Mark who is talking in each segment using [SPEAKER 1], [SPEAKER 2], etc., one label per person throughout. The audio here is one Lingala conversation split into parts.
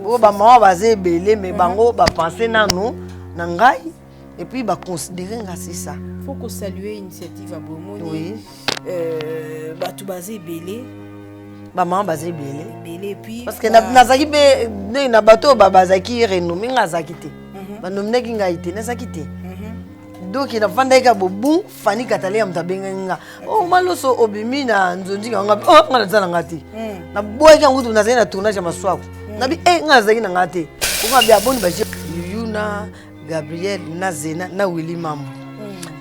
[SPEAKER 1] Oh, bah, maman, basé belé, mais bango, bah, penser na nous, nangai, et puis, bah, considérer nga c'est ça.
[SPEAKER 2] Faut qu'on salue l'initiative à Bomoni.
[SPEAKER 1] Oui.
[SPEAKER 2] Bah, tout basé belé.
[SPEAKER 1] Bah, maman, basé belé.
[SPEAKER 2] Belé, puis.
[SPEAKER 1] Parce que nazaki be, na bateau, bah, bazaki renommé, nga zakite. Bah, nommé ki nga ite, na zakite. Donc, il a fanda ka bobu, fani katale ya mtabenga nga. Oh, maloso obimi na nzonji nga, oh, nga nazana ngati. Na boy ka ngutu nazali na tournage ya maswako. Nabi nga zaki na ngate. Nga bi aboni ba Yuna, Gabriel, na Zena, na Willy Mambo.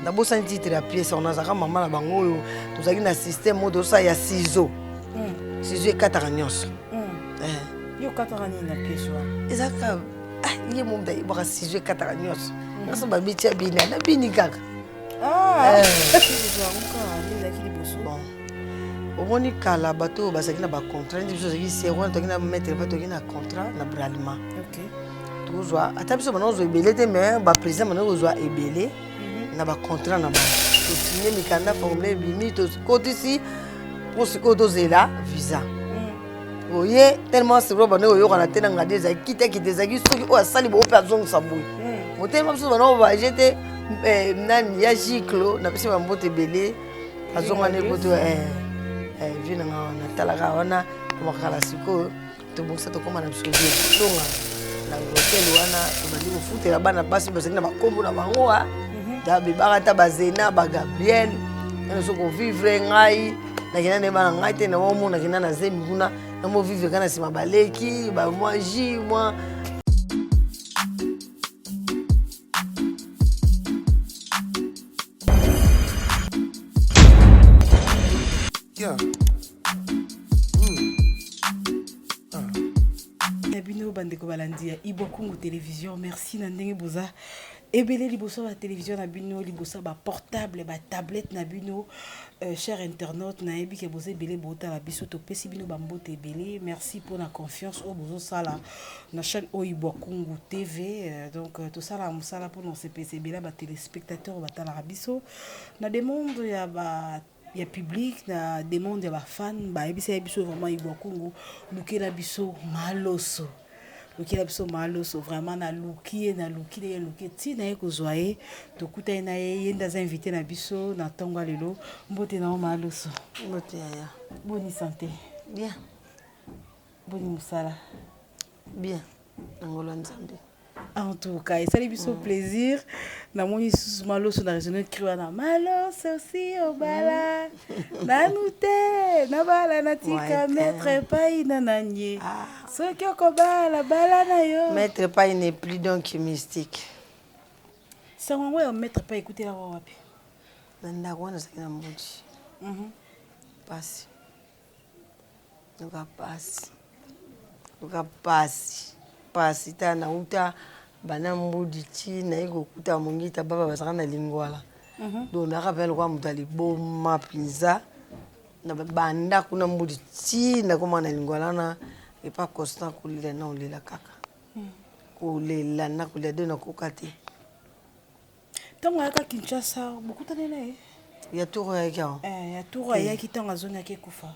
[SPEAKER 1] Na bosa ni titre ya pièce on azaka mama na bango yo. Tozaki na système modo sa ya ciseaux. Ciseaux kataka nyonso.
[SPEAKER 2] Yo kataka ni na pièce wa.
[SPEAKER 1] Ezaka ye mo mda ibaka ciseaux kataka nyonso. Ngaso ba bitia bina na bini kaka. Bon. Au moins kala bateau basaki na ba contrat ndi biso zaki seront toki na mettre bateau toki na contrat na bralima.
[SPEAKER 2] OK.
[SPEAKER 1] Tozwa ata biso bana zo ebele te mais ba président bana zo ebele na ba contrat na ba. To signer mikanda formulaire bimi to kotisi pour ce que dozela visa. Oye tellement c'est roba na yo kana tena ngade za kite zaki soki o asali bo pa zong saboui. Tellement biso bana ba jete nani ya jiklo na biso ba mbote belé azonga ne boto vina na talaka wana kumakala siko to bongsa to koma na biso songa na hotel wana to bandi ko futela bana basi basaki na bakombo na bango da bibaka ta bazena ba Gabriel na so ko vivre ngai na kina ne bana ngai te na mo na kina na zemi kuna na mo vivre kana sima baleki ba moi ji moi.
[SPEAKER 2] Nabino bandeko balandia Ibokungu télévision merci na ndenge boza ebele liboso ba télévision nabino liboso ba portable ba tablette nabino cher internaute na yebi ke boza ebele bota la biso to pesi bino ba mbote ebele merci pour la confiance au bozo sala na chaîne Ibokungu TV donc tout ça la musala pour nos CPC ebele ba téléspectateurs ba tala biso na demande ya ba il y a public na demande ya ba fan ba ebisa biso vraiment Ibokungu lukela biso maloso lukela biso maloso vraiment na luki ti na ko zoye to kuta na yenda za invité na biso na tonga lelo mbote na maloso
[SPEAKER 1] Mbote ya
[SPEAKER 2] boni santé
[SPEAKER 1] bien
[SPEAKER 2] boni musala
[SPEAKER 1] bien ngolo nzambe.
[SPEAKER 2] En tout cas, ça lui fait plaisir. Na moni sous maloso na raisonner crier na maloso aussi au bala. Na nute, na bala na tika maître pas ina nanye. Ce qui ko bala bala na yo.
[SPEAKER 1] Maître pas n'est plus donc mystique.
[SPEAKER 2] Ça on va maître pas écouter la voix wapi.
[SPEAKER 1] Nda kwana sakina mbuji. Pasi. Nuka pasi. Pasi tana uta bana mbudi ti na iko kuta mungita baba basaka na lingwala. Donc na rappelle kwa mutali boma pizza na banda kuna mbudi ti na koma na lingwala na et pas constant kulela na ulela kaka. Kulela na kulela de na kokati.
[SPEAKER 2] Tango aka Kinshasa bokutana naye.
[SPEAKER 1] Ya toro ya kia.
[SPEAKER 2] Ya toro ya kitanga zona ke kufa.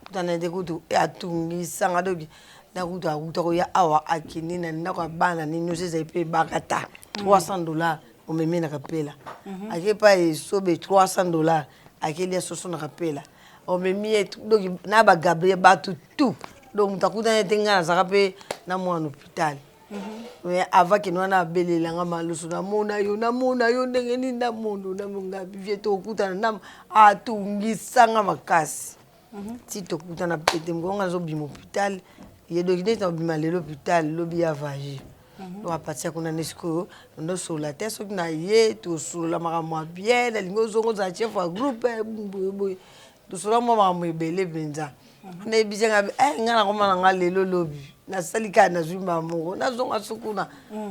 [SPEAKER 1] Kutana de kutu ya tungi sanga dogi. Na kutu akuta ya awa akini na kwa bana ni nyose za ipe bakata $300 omeme na kapela. Ake pa sobe $300 akeli ya soso na kapela. Omeme dogi na ba Gabriel batu tout. Donc mutakuta yetenga na zakape na mwana hôpital. Mais avant que nous na belela nga malusu na mona yo ndenge ni na mondo na munga bivie to kuta na atungisa nga makasi. Si to kuta na pete mgonga zo bimo hôpital ye dokine ta bima le l'hôpital lobi ya vagi. Donc à partir kuna nesiko ndo sur la tête so na ye to sur la mama bien la lingo zongo za chef wa groupe boy to sur la mama mo ebele benza. Na bizenga ngana koma nga lelo lobi na salika na zumba mongo na zonga sukuna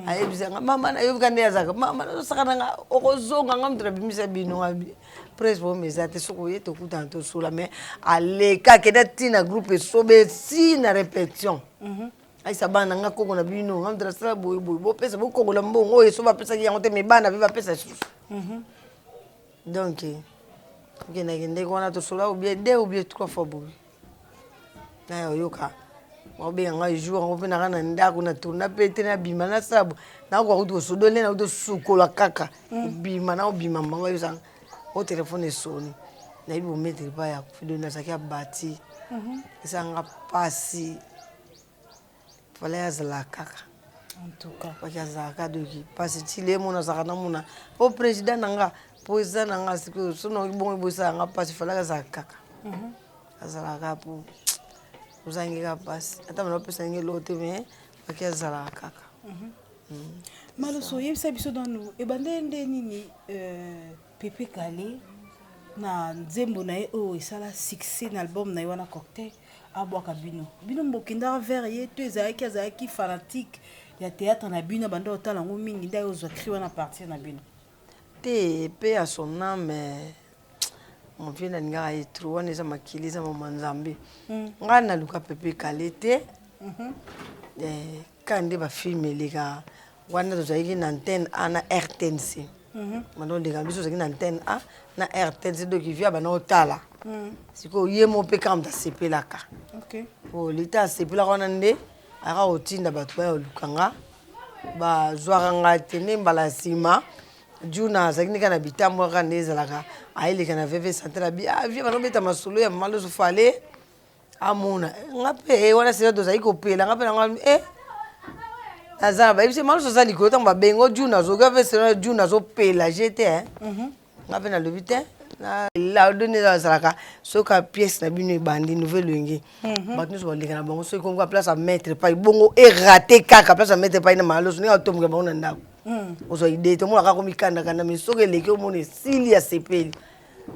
[SPEAKER 1] aye bizenga mama na yo kande yazaka mama na sakana nga okozonga nga mtra bimisa bino ngabi presque bon mais ate soko yeto kuta to sula mais aleka keda tina groupe sobe si na répétition ay sabana nga koko na bino nga mtra sala boy bo pesa bo koko la mbongo eso ba pesa yango te me bana biba pesa susu donc ngena ngende kona to sula ou bien 2 ou bien 3 fois boy na yoka obenga nga jour ngo pena kana ndako na tourna pete na bima na sabo na kwa kutu sodole na kutu sukola kaka bima na bima mama yosanga au téléphone soni na ibo mettre pa ya fido na sakia bati isanga pasi fala ya zala kaka
[SPEAKER 2] en tout cas
[SPEAKER 1] kwa zaka doki pasi chile mona zakana mona au président nanga poisa nanga siko sono bon bosa nga pasi fala ya zaka kaka azala kapo uzangika pasi ata mna pesa ngelo te me kwa zala kaka
[SPEAKER 2] Maloso yebisa biso danu e bandende nini Pepe Kalle na nzembo na ye o esala succès na album na ye wana cocktail abwaka bino mbokenda vers ye to ezalaki fanatique ya théâtre na bino banda otala ngo mingi nda ozwa cri wana partir na bino
[SPEAKER 1] te pe à son âme mon vieux nanga ye trop wana eza makili eza mama nzambe nga na luka Pepe Kalle te kande ba film eleka wana tozalaki na antenne A na RTNC maintenant ndeka biso tozalaki na antenne A na RTNC donc via bana otala sikoyo ye mo mpe kaka moto asepelaka lita asepelaka wana nde aka kotinda bato baya koluka nga bazwaka nga te nde mbala nsima juna azalaki ndeka na bitambo kaka nde ezalaka ayeleka na vv sante na bi vie bana obeta masolo ya mamaloso fale amona nga mpe wana sena tozalaki kopela nga mpe nanga azala bayebisi maloso aza likolo ntango babengo juna azoga mpe sena juna azopelage te nga mpe nalobi te laudoni azalaka soki pièce na bino ebandi nouvelle enge bato nyonso baleka na bango soki kongo place ya maître pai bongo erate kaka place ya maître pai na maloso ndenge atomboka bango na ndako ozwa ide te omona kaka komikandakanda mais soki eleki omona esili ya sepeli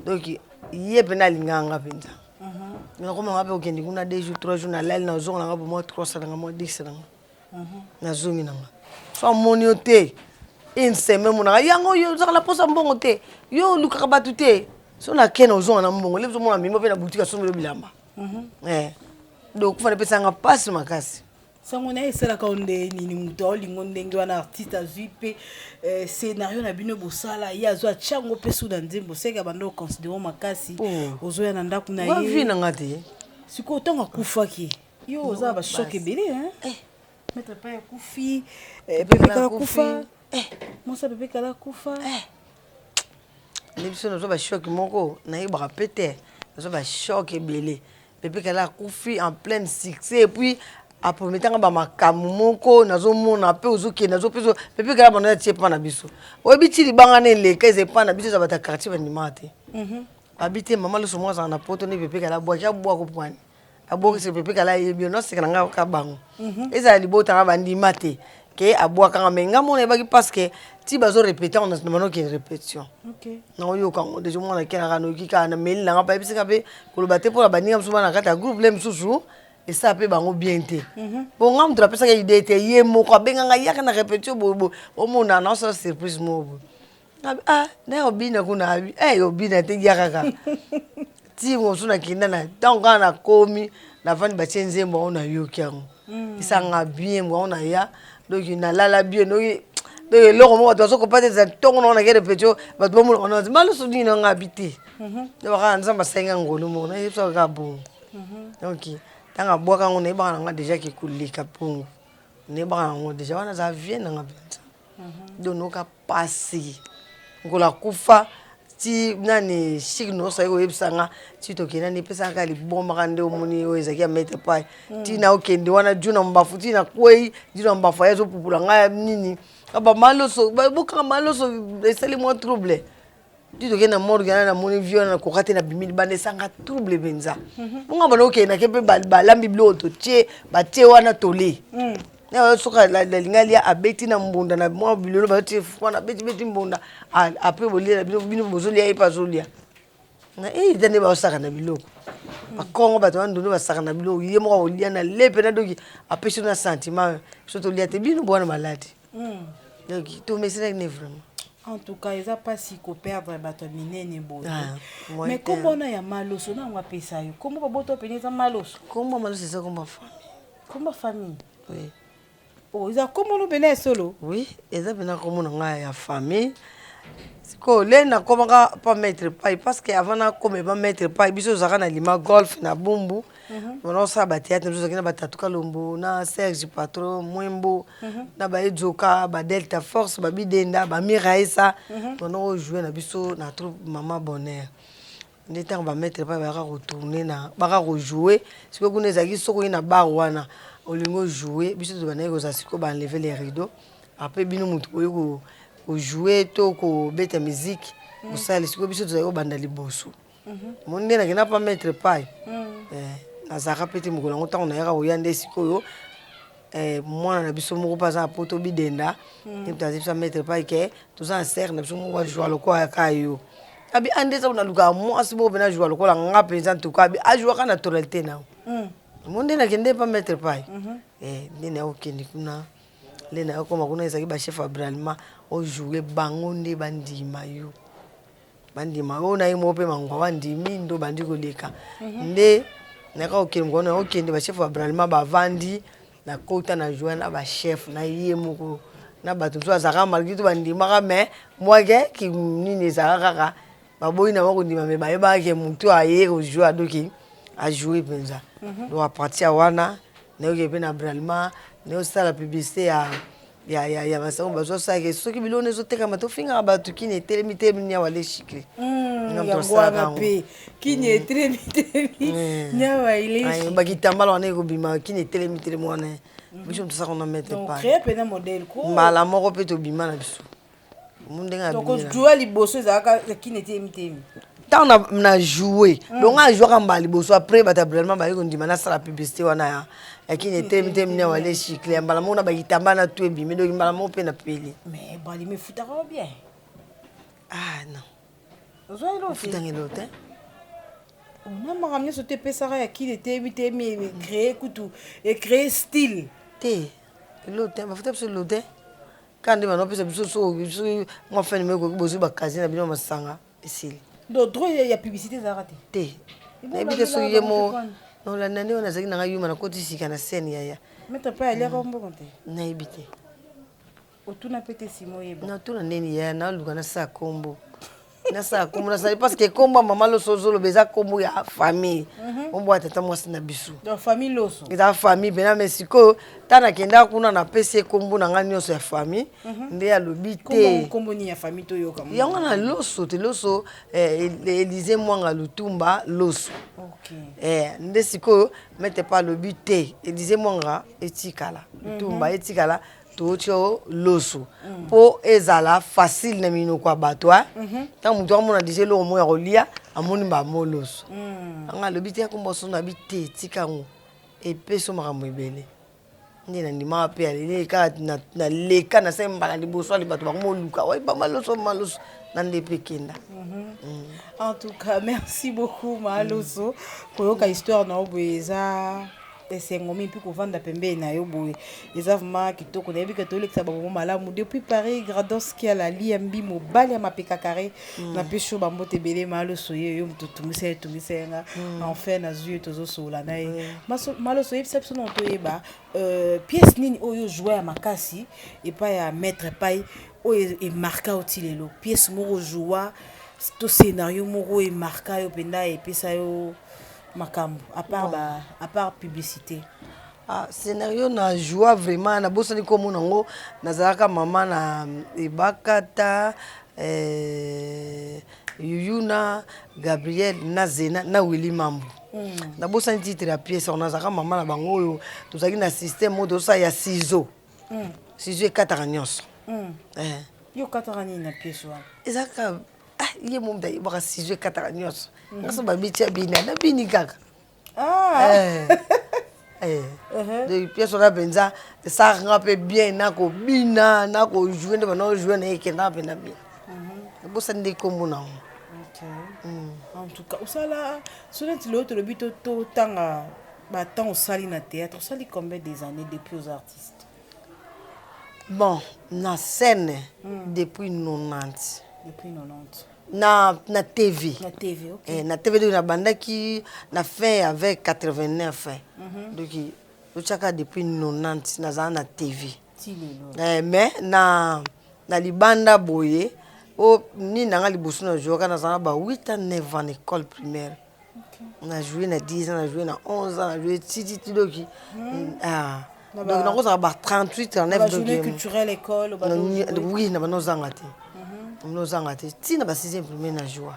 [SPEAKER 1] donc ye mpe nalinganga mpenza nakomanga mpe okende kuna 2 jours 3 jours nalali nazonga nanga po mwa 300 nanga mwa 10 nanga nazongi nanga so amoni yo te une semaine monaka yango oyo ozalaka posa mbongo te yo olukaka bato te so nakene ozonga na mbongo lebi ozomona mima mpe na boutique asomeli bilamba donc kufana epesanga mpasi makasi
[SPEAKER 2] sango na ye esalaka nde nini moto aolingo ndenge wana artiste azwi mpe scénario na bino bosala ye azwa atyango mpe su na nzembo seka banda oconsidere makasi ozoya na ndako na ye
[SPEAKER 1] vi nanga te
[SPEAKER 2] sikoyo ntango akufaki yo oza bashoke ebele maître pa akufi Pepe Kalle akufa mosa Pepe Kalle akufa
[SPEAKER 1] nde biso nazwa bashoke moko nayebaka mpe te nazwa bashoke ebele Pepe Kalle akufi en plein succès et puis aprometanga bamakambo moko nazomona mpe ozokende nazopeso Pepe Kalle bando atie mpa na biso oyebi ti libanga na eleka eza epa na biso eza bata quartier bandimaka te babi te mama loso moko azala na poto nde Pepe Kalle abwaki abwaka pwani abwakisi Pepe Kalle ayebi yo noseka na nga ka bango ezala libotanga bandima te ke abwakanga me nga mona yebaki parce que ti bazorepete ngo na manokende répétition naoyokango deja mwana akenaka noyoki kaka na meli nanga pa yebisika mpe koloba te mpona baninga mosusu bana na kati ya groupe le mosusu esala mpe bango bien te bon nga moto apesaka idée te ye moko abenganga yaka na répétition boyeboye omona naosala surprise moko na obina kuna abi obina te yakaka ti mosusu nakenda na ntango kaka nakomi navandi batie nzembo yango nayoki yango esanga bien yango na ya donc nalala bien donc eloko moko bato bazokopa te eza ntongo nango nake répétition bato bamonaka nazi maloso nini nango abi te bakaka nzambe asalinga ngolu moko nayebisaka kaka bongo donc ntango abwaka yango nayebaka nanga déjà ke koleka mpongo nayebaka nango déjà wana aza vie nanga mpenza donc noka pasi ngola kufa ti nani chic nosali koyebisanga ti tokenda nde epesaka libombaka nde omoni oyo ezalaki ya maître pai ti na okende wana ju na mbafu ti na kwei ju na mbafu aye azopupula ngai nini bamaloso bokanga maloso esali mwa trouble ti tokenda morgue wana namoni vie wana nakoka te na bimili banda esanga trouble mpenza bonga bana okendake mpe balambi biloko totie batie wana tole soka lalinga lia abeti na mbunda na mwa bilolo batie wana beti mbunda apres bolia na bino bozolia ye mpe azolia eza nde baosaka na biloko bakongo bato bandondo basaka na biloko ye moko akolia na lepe na doki apesi na sentiment so tolia te bino bwana maladi donc tomesinaki ne vraiment
[SPEAKER 2] en tout cas eza mpasi koperdre bato minene boye mais kombo na ya maloso nango apesa yo kombo baboto pene eza maloso
[SPEAKER 1] kombo maloso eza kombo famille
[SPEAKER 2] kombo famille
[SPEAKER 1] oui
[SPEAKER 2] eza kombo no pene solo
[SPEAKER 1] oui eza pena kombo na ngai ya famille Siko lena komaka pas mettre paille parce que avant na comme pas mettre paille biso zaka na lima golf na bumbu on sa ba théâtre nous zakina ba tatuka lombo na Serge Patron Mwembo na ba Edzoka ba Delta Force ba Bidenda ba Miraisa on jouer na biso na troupe Maman Bonheur ndeta ba mettre paille ba retourner na ba rejouer siko kuna zaki soko na bar wana olingo jouer biso to ba na ko siko ba enlever les rideaux après bino mutu ko jouer to ko beta musique au sale siko biso to banda liboso mon ndena kina pas mettre paille na zaka pete mukolo ngo tango na yaka oyande siko yo mwana na biso moko pas na poto bidenda ni tazi sa mettre paille ke to sa serre na biso moko jouer le quoi kayo abi ande sa na luka mo asibo bena jouer le quoi la nga penza to ka abi a jouer kana naturalité na mon ndena kende pas mettre paille ndena okende kuna lena yokoma kuna ezaki ba chef abralma o jouer bango nde bandima yo bandima o na yimo pe mangwa bandimi ndo bandi koleka nde naka okende ngona okende ba chef abralma ba vandi na kota na jouer na ba chef na yemo na bato so azaka malgré tout bandima ka mais moi ki nini ezaka kaka baboyi na bako ndima me bayeba ke mutu aye ko jouer adoki a jouer penza do a partir wana na yoke pe na abralma ne osala publicité ya masango bazo sake soki bilone ezoteka mato finga bato kini etelemi telemi nya wale shikri
[SPEAKER 2] ngwana pe kini etelemi telemi nya wale
[SPEAKER 1] bakitambala wana ekobima kini etelemi telemi wana biso tosaka na mettre
[SPEAKER 2] pas créer pena modèle ko
[SPEAKER 1] mbala moko pe tobima na biso mundenga
[SPEAKER 2] donc jouer liboso ezaka kini etelemi telemi
[SPEAKER 1] tant na jouer donc a jouer kamba liboso après batabrellement ba ekondima na sala publicité wana akini etelemi nya wale shikli mbala mona bakitamba na tout ebimi donc mbala mo pe na peli
[SPEAKER 2] mais bali me futaka bien
[SPEAKER 1] non
[SPEAKER 2] ozoi lo
[SPEAKER 1] futangi lote
[SPEAKER 2] on a maramia sauté pesara ya kini etelemi telemi créer kutu et créer style
[SPEAKER 1] te lote ba futa biso lote kandi bana pesa biso so moi fait me ko bozo ba kazi na bino masanga esili
[SPEAKER 2] do droit ya publicité za raté
[SPEAKER 1] te na bite so yemo non la nani on a zaki na yuma na koti sika na scène ya
[SPEAKER 2] mettre pas aller rombo konte
[SPEAKER 1] na ibite
[SPEAKER 2] otuna pete simo yeba
[SPEAKER 1] na tuna neni ya na luka na sa kombo na sa kombo na sa parce que kombo mama lo sozolo beza kombo ya famille on boit tata mwasi na bisu
[SPEAKER 2] donc famille loso
[SPEAKER 1] eza famille bena mesiko tana kenda kuna na pese kombo na ngani nyonso ya famille nde ya lobi te
[SPEAKER 2] kombo ni ya famille to yoka
[SPEAKER 1] yango na loso te loso Élysée Mwanga Lutumba loso nde sikoyo mete pa lobi te Élysée Mwanga etikala Lutumba etikala tocho loso po ezala facile na mino kwa bato tant mutu amona dije lo mo ya kolia amoni ba mo loso anga lobi te ko mboso na bite tikango epeso makambo ebele ndi na ndima pe alele ka na leka na semba na liboso ali bato ba mo luka wa ba maloso na ndepe kenda
[SPEAKER 2] en tout cas merci beaucoup Maloso koyoka histoire na obweza esengomi mpi kovanda pembeni na yo boye eza vraiment kitoko nayebi ke tolekisa bamomo malamu depuis Paris Gradoski ala liambi mobali ya mapeka carré na mpe sho bambote ebele Maloso ye yo moto tungisa yenga enfin nazwi ye tozosola na ye Maloso yebisa biso na toyeba pièce nini oyo jouer ya makasi epai ya maître epai oyo emarka oti lelo pièce moko joua to scénario moko emarka yo mpenza epesa yo makambo à part publicité
[SPEAKER 1] scénario na joie vraiment na bosani komo nango nazalaka mama na ebakata Yuyuna Gabriel na Zena na Willy Mambo na bosani titre ya pièce on nazalaka mama na bango oyo tozalaki na système oyo tosa ya ciseau ekataka nyonso
[SPEAKER 2] yo kataka nini na pièce wana
[SPEAKER 1] ezalaka ye mo mda yebaka ciseau ekataka nyonso nyonso babiti ya bini na bini kaka de pièce wana mpenza esalaka mpe bien nakobina nakojoue nde bana ojoue na ekendaka mpena bien ebosani nde kombo nango
[SPEAKER 2] en tout cas osala so neti lelo tolobi totanga batemps osali na théâtre osali combien des années depuis aux artistes
[SPEAKER 1] bon na scène depuis 90 na TV na TV donc na bandaki na fin avec 89 donc ochaka depuis 90 nazala na TV mais na libanda boye Oh, ni nanga liboso na joué quand on a 8 ans 9 ans en école primaire. On a joué na 10 ans, on a joué na 11 ans, on a joué titi doki. Ah. Donc on a 38 39
[SPEAKER 2] la journée culturelle école
[SPEAKER 1] oui, na bano zangate. Nous zangate. Ti na ba 6e primaire na joie.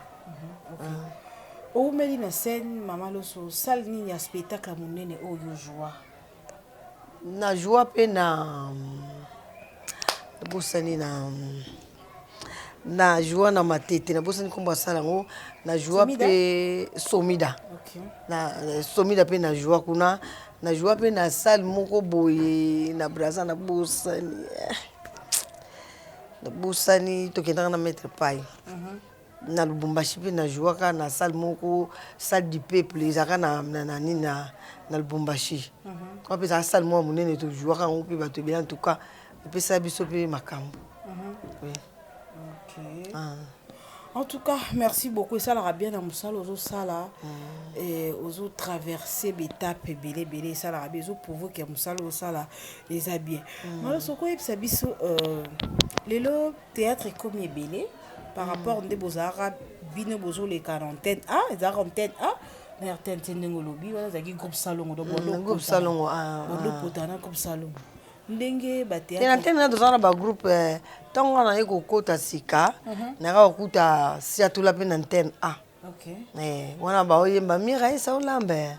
[SPEAKER 2] O meli na scène mama loso salle ni ya spectacle monene o yo joie.
[SPEAKER 1] Na joie pe na bosani na joie na matete na bosani komba sala ngo na joie pe somida. Na somida pe na joie kuna na joie pe na salle moko boye na braza na bosani to kenda na mettre paille. Na Lubumbashi pe na joie ka na salle moko salle du peuple ezaka na Lubumbashi. On peut ça salle moi monene to joie ka on peut bato bien en tout cas et puis ça biso pe makambo. Oui.
[SPEAKER 2] OK. En tout cas, merci beaucoup. Et ça l'aura bien dans mon salle, aux autres salles, et aux autres traverser l'étape belé, ça l'aura bien, pour vous que mon salle, aux salles, les a bien. Alors, ce qu'on ça biso, le théâtre est comme belé, par rapport à des beaux-arts, bino bozo les quarantaines, les quarantaines, les quarantaines de l'obi, voilà, c'est un groupe salon,
[SPEAKER 1] groupe salon,
[SPEAKER 2] groupe salon. Ndenge batea
[SPEAKER 1] tena tena dozana ba groupe tonga na yeko kota sika na ka okuta siatula pe na antenne A.
[SPEAKER 2] OK.
[SPEAKER 1] Wana ba oyemba mira esa olambe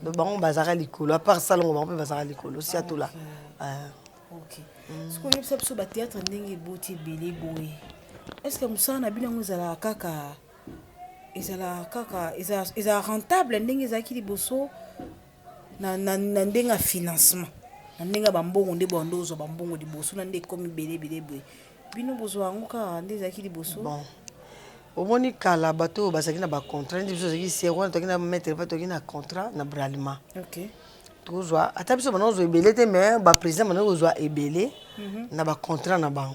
[SPEAKER 1] do bango bazaka likolo à part salongo bango pe bazaka likolo siatula.
[SPEAKER 2] OK. Ce qu'on y a sur ba théâtre ndenge boti belé boy. Est-ce que musana bina nguzala kaka ezala rentable ndenge ezaki liboso na ndenga financement. Ndenge bambongo nde bondozo bambongo liboso na nde komi belé boy bino bozo angoka nde zaki liboso
[SPEAKER 1] bon omoni kala bato basaki na ba contrat ndi biso zaki sero to kina mettre pas to kina contrat na bralima.
[SPEAKER 2] OK.
[SPEAKER 1] Tozwa ata biso bana zo ebele te mais ba président bana ozwa ebele na ba contrat na bango.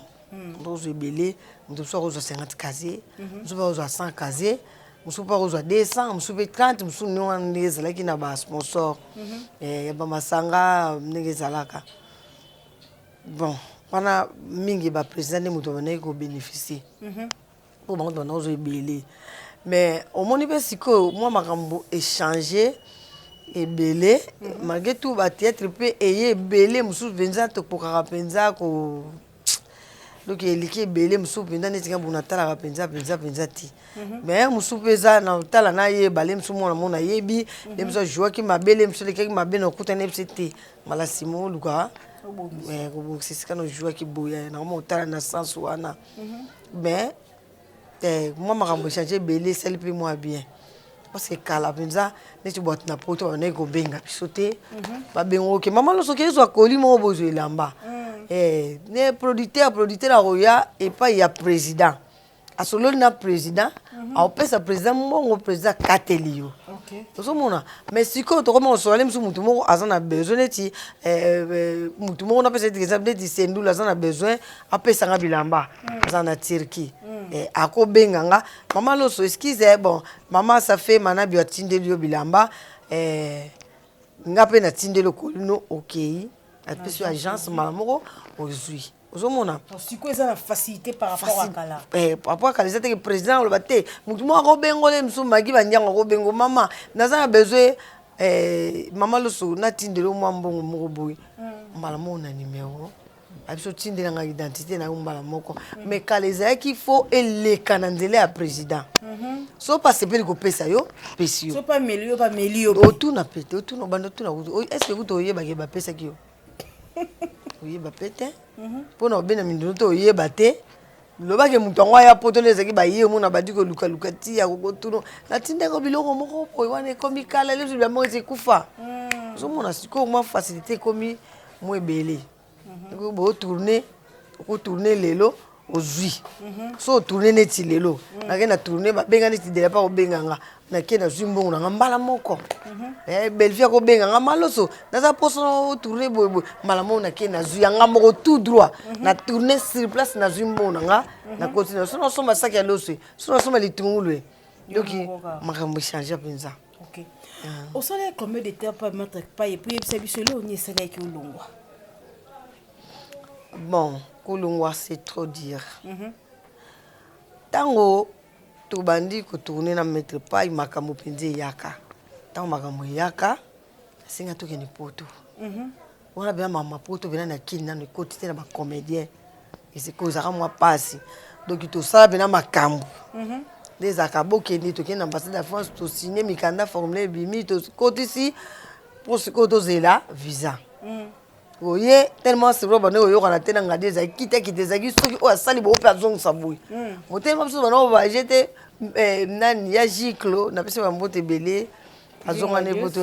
[SPEAKER 1] Ozo ebele mutu so ozwa 50 casier mutu ba ozwa 100 casier mutu ba ozwa 200 mutu be 30 mutu ni wana ezalaki na ba sponsor ya ba masanga ndenge ezalaka. Bon wana mingi ba président ni mutu bana ko bénéficier pour bango bana ozo ebele mais omoni pe siko moi makambo échanger ebele malgré tout ba théâtre pe eye ebele mutu benza to pokara penza ko donc eliki ebele musu mpenza neti nga mbuna talaka mpenza ti mais musu mpe eza na tala na yeba le musu mwana mona yebi le musu ajoaki mabe le musu elekaki mabe na okutani ye biso te mala nsima oluka kobokisa esika na ojoaki boye na koma otala na sens wana mais mwa makambo echange ebele esali mpe mwa bien parce que kala mpenza neti bwatu na poto banaki kobenga biso te babenga oke mama losoki ezwa koli moko bozwa elamba ne producteur à Roya et pas il y a président. À solo na président, à pesa président mon président Katelio.
[SPEAKER 2] OK.
[SPEAKER 1] Tout mona. Mais si quand on commence à aller mutu mo azana besoin ti mutu mo na pesa exemple ti sendu la azana besoin a pesa nga bilamba azana Turquie. Ako benganga mama loso excuse bon maman ça fait manabi atinde lio bilamba nga pe na tinde lo kolino OK. Après sur agence malamoko aujourd'hui ozomona
[SPEAKER 2] si quoi ça la facilité par rapport à kala
[SPEAKER 1] par rapport à kala c'était que président le baté mutu mo ko bengole msu magi banyango ko bengo mama naza besoin mama loso na tindelo mwa mbongo moko boy malamoko na numéro abiso tindela nga identité na malamoko mais kala ezaki faut eleka na nzela ya président so pas sepeli ko pesa yo pesio
[SPEAKER 2] so pas melio
[SPEAKER 1] otuna pete otuna bando tuna est-ce que vous toyeba ke ba pesa ki yo oyeba pete mpona obena minduno to oyeba te lobake mutu yango aya poto nde ezalaki baye mona badi kolukaluka ti ya kokotuno natindeko biloko moko boye wana ekomi kala leso biamoko esi ekufa ozomona sikoyo mwa facilité ekomi mwa ebele okotourne lelo ozwi so otourne neti lelo nake na tourne babenga neti dela pa kobenganga nake nazwi mbongo nanga mbala moko belfi akobenganga maloso naza poso otourne boyeboye mbala moko nake nazwi yanga moko tout droit na tourne sur place nazwi mbongo nanga na continue so nasomba saki ya loso so nasomba litungulu doki makambo echange mpenza.
[SPEAKER 2] osala combien de temps pa mettre pa et puis yebisa biso elo oni esalaki olongwa
[SPEAKER 1] bon kolongwa c'est trop dire tango tobandi kotourne na maître pai makambo mpenza eyaka ntango makambo eyaka asenga tokende poto wana bena mama poto bena na kini nano ekoti te na bacomédien ekozaka mwa mpasi donc tosala bena makambo nde ezalaka bokende tokende na ambassade ya France tosigne mikanda formulaire ebimi tokotisi mpo sikoyo tozela visa oye tellement siro bana oyokana te na ngadi ezalaki kitakita ezalaki soki oyo asali boyo mpe azongisa boye motema biso bana oyo baje te nani ya giclo napesi bambote ebele azongana epoto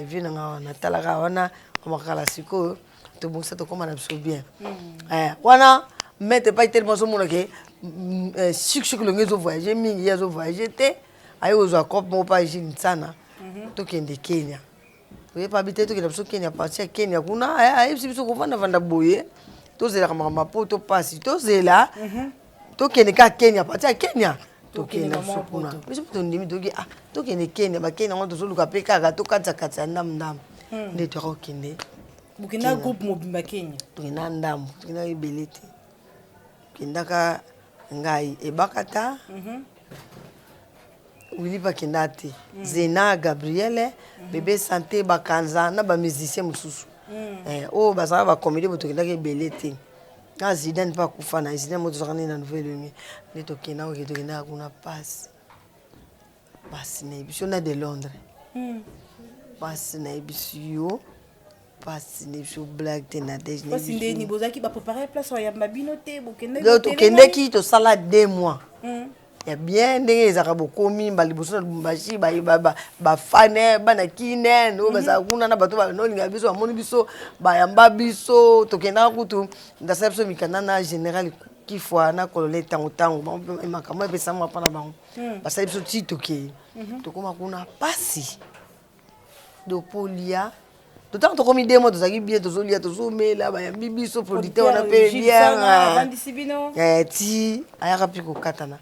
[SPEAKER 1] vie nanga wana talaka wana amakala sikoyo tobongisa tokóma na biso bien wana mete pai tellement azomonake suki longi ezovoyage mingi ye azovoyage te aye kozwa cope moko pa egile nsana tokende Kenya oyepa bi te tokende biso Kenya parti ya Kenya kuna ayebisi biso kovandavanda boye tozelaka makambo poto mpasi tozela tokende ka Kenya parti ya Kenya tokende biso kuna biso mpe tondimi toki tokende Kenya bakenya yango tozoluka mpe kaka tokatisakatisa ndambu nde toyaka kokende
[SPEAKER 2] bokenda groupe mobimba Kenya
[SPEAKER 1] tokenda ndambu tokendaka ebele te tokendaka ngai ebakata wili bakenda te Zena Gabriele bebe santé bakanza na bamusicien mosusu oyo bazalaka bacomédie bo tokendaka ebele te na Zidane mpe akufa na Zidane mo tozalaka nde na nouvelle lumi nde tokendaka kuna pasi pasi na yebiso na de Londres pasi na yebiso yo pasi na yebiso blague te na dej
[SPEAKER 2] pasi ndeni bozalaki bapréparé place oyamba bino te
[SPEAKER 1] tokendeki tosala 2 mois ya bien ndenge ezalaka bokomi baliboso na Lubumbashi bafane bana kine oyo bazala kuna na bato banolinga biso bamoni biso bayamba biso tokendaka kutu ndasala biso mikanda na général kifwa na colonel ntango makambo epesamwa mpa na bango basali biso ti tokei tokóma kuna pasi dopolia totango tokomi 2 mois tozalaki bien tozolia tozomela bayambi biso producteur wana mpe bien ti ayaka mpe kokatana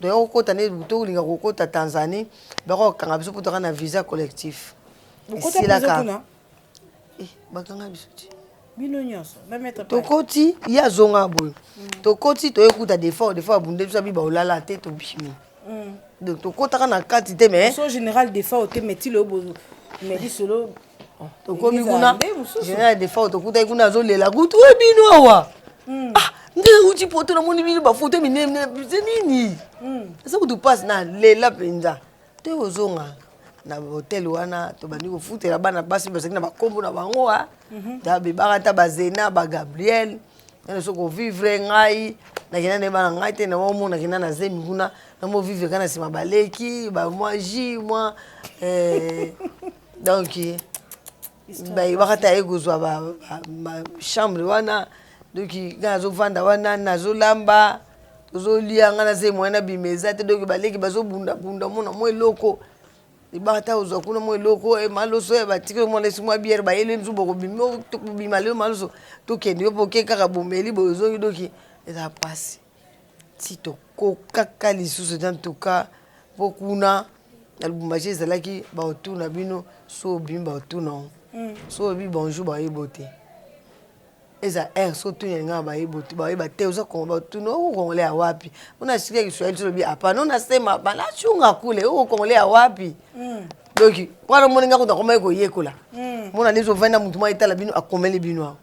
[SPEAKER 1] toya kokota nde tokolinga kokota Tanzanie bakokanga biso mpo toka na visa collectif esilaka bakanga biso ti tokoti ye azonga boye tokoti toyekuta defort abunde biso abi baolala te tobimi donc tokotaka na kati te mais
[SPEAKER 2] général defort te metilo medi solo
[SPEAKER 1] tokomi kuna général defort tokutaki kuna azolela kutu ebino awa nde uti poto namoni bino bafoto minene se nini eza kutu mpasi na lela mpenza te ozonga na hotel wana tobandi kofutela bana basi bazalaki na bakombo na bango bebaka ta bazena bagabriel nane so kovivre ngai nakenda nde bana ngai te namomo nakenda na zemi kuna namovivre ka na nsima baleki bamwa ji mwa donc bayebaka te aye kozwa bachambre wana donc ngai nazovanda wana nazolamba tozolia ngai naze moye na bimeza te donc baleki bazobundabunda mona mwa eloko libaka ta ozwa kuna mwa eloko maloso ya batiki omona esi mwa biere bayele misu bokobima lelo maloso tokende yo poke kaka bomeli bozongi doki eza mpasi ti tokokaka lisusu te ntuka mpo kuna na Lubumbashi ezalaki baotuna bino so obimi baotuna so obi bonjour bayebo te eza so tuni nga bayeba te oza kongo batuna okokongole ya wapi una sikia Kiswahili tolobi hapana unasema balachunga kule okokongole ya wapi donc wana moni nga kuta koma koyekola mona lizo vanda mutu mwa etala bino akomeli bino awo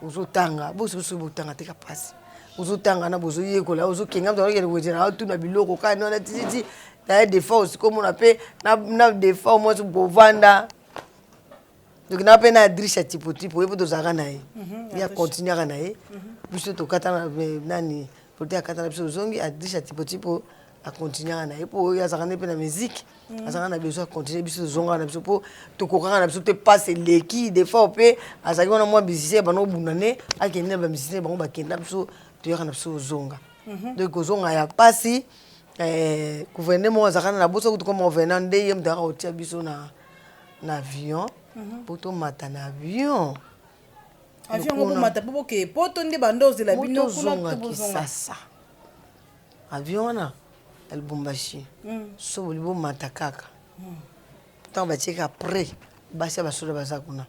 [SPEAKER 1] ozotanga boso botanga te kapasi ozotanga na bozoyekola ozokenga mtu akokende kotena atuna biloko kani wana tititi na defort sikomona mpe na defort mwasi bovanda donc na mpe na adrisha tipo yepo tozalaka na ye ya continuaka na ye biso tokatana nani prote akata na biso ozongi adrisha tipo akontinuaka na ye mpo oyo azalaka nde mpe na musique azalaka na besoin akontinue biso tozongaka na biso mpo tokokaka na biso te passe eleki defort mpe azalaki wana mwa musicien bana obunda ne akende na bamusicien bango bakende na biso toyaka na biso ozonga donc ozonga ya pasi gouverneur moko azalaka na bosa kutu koma gouverneur nde ye moto aka kotia biso na avion mpo tomata na avion
[SPEAKER 2] bomata mpo boke poto nde bando ozela bino
[SPEAKER 1] kuna kisasa avion wana ya Lubumbashi so boli bomata kaka ntango batieka après basi ya basoda baza kuna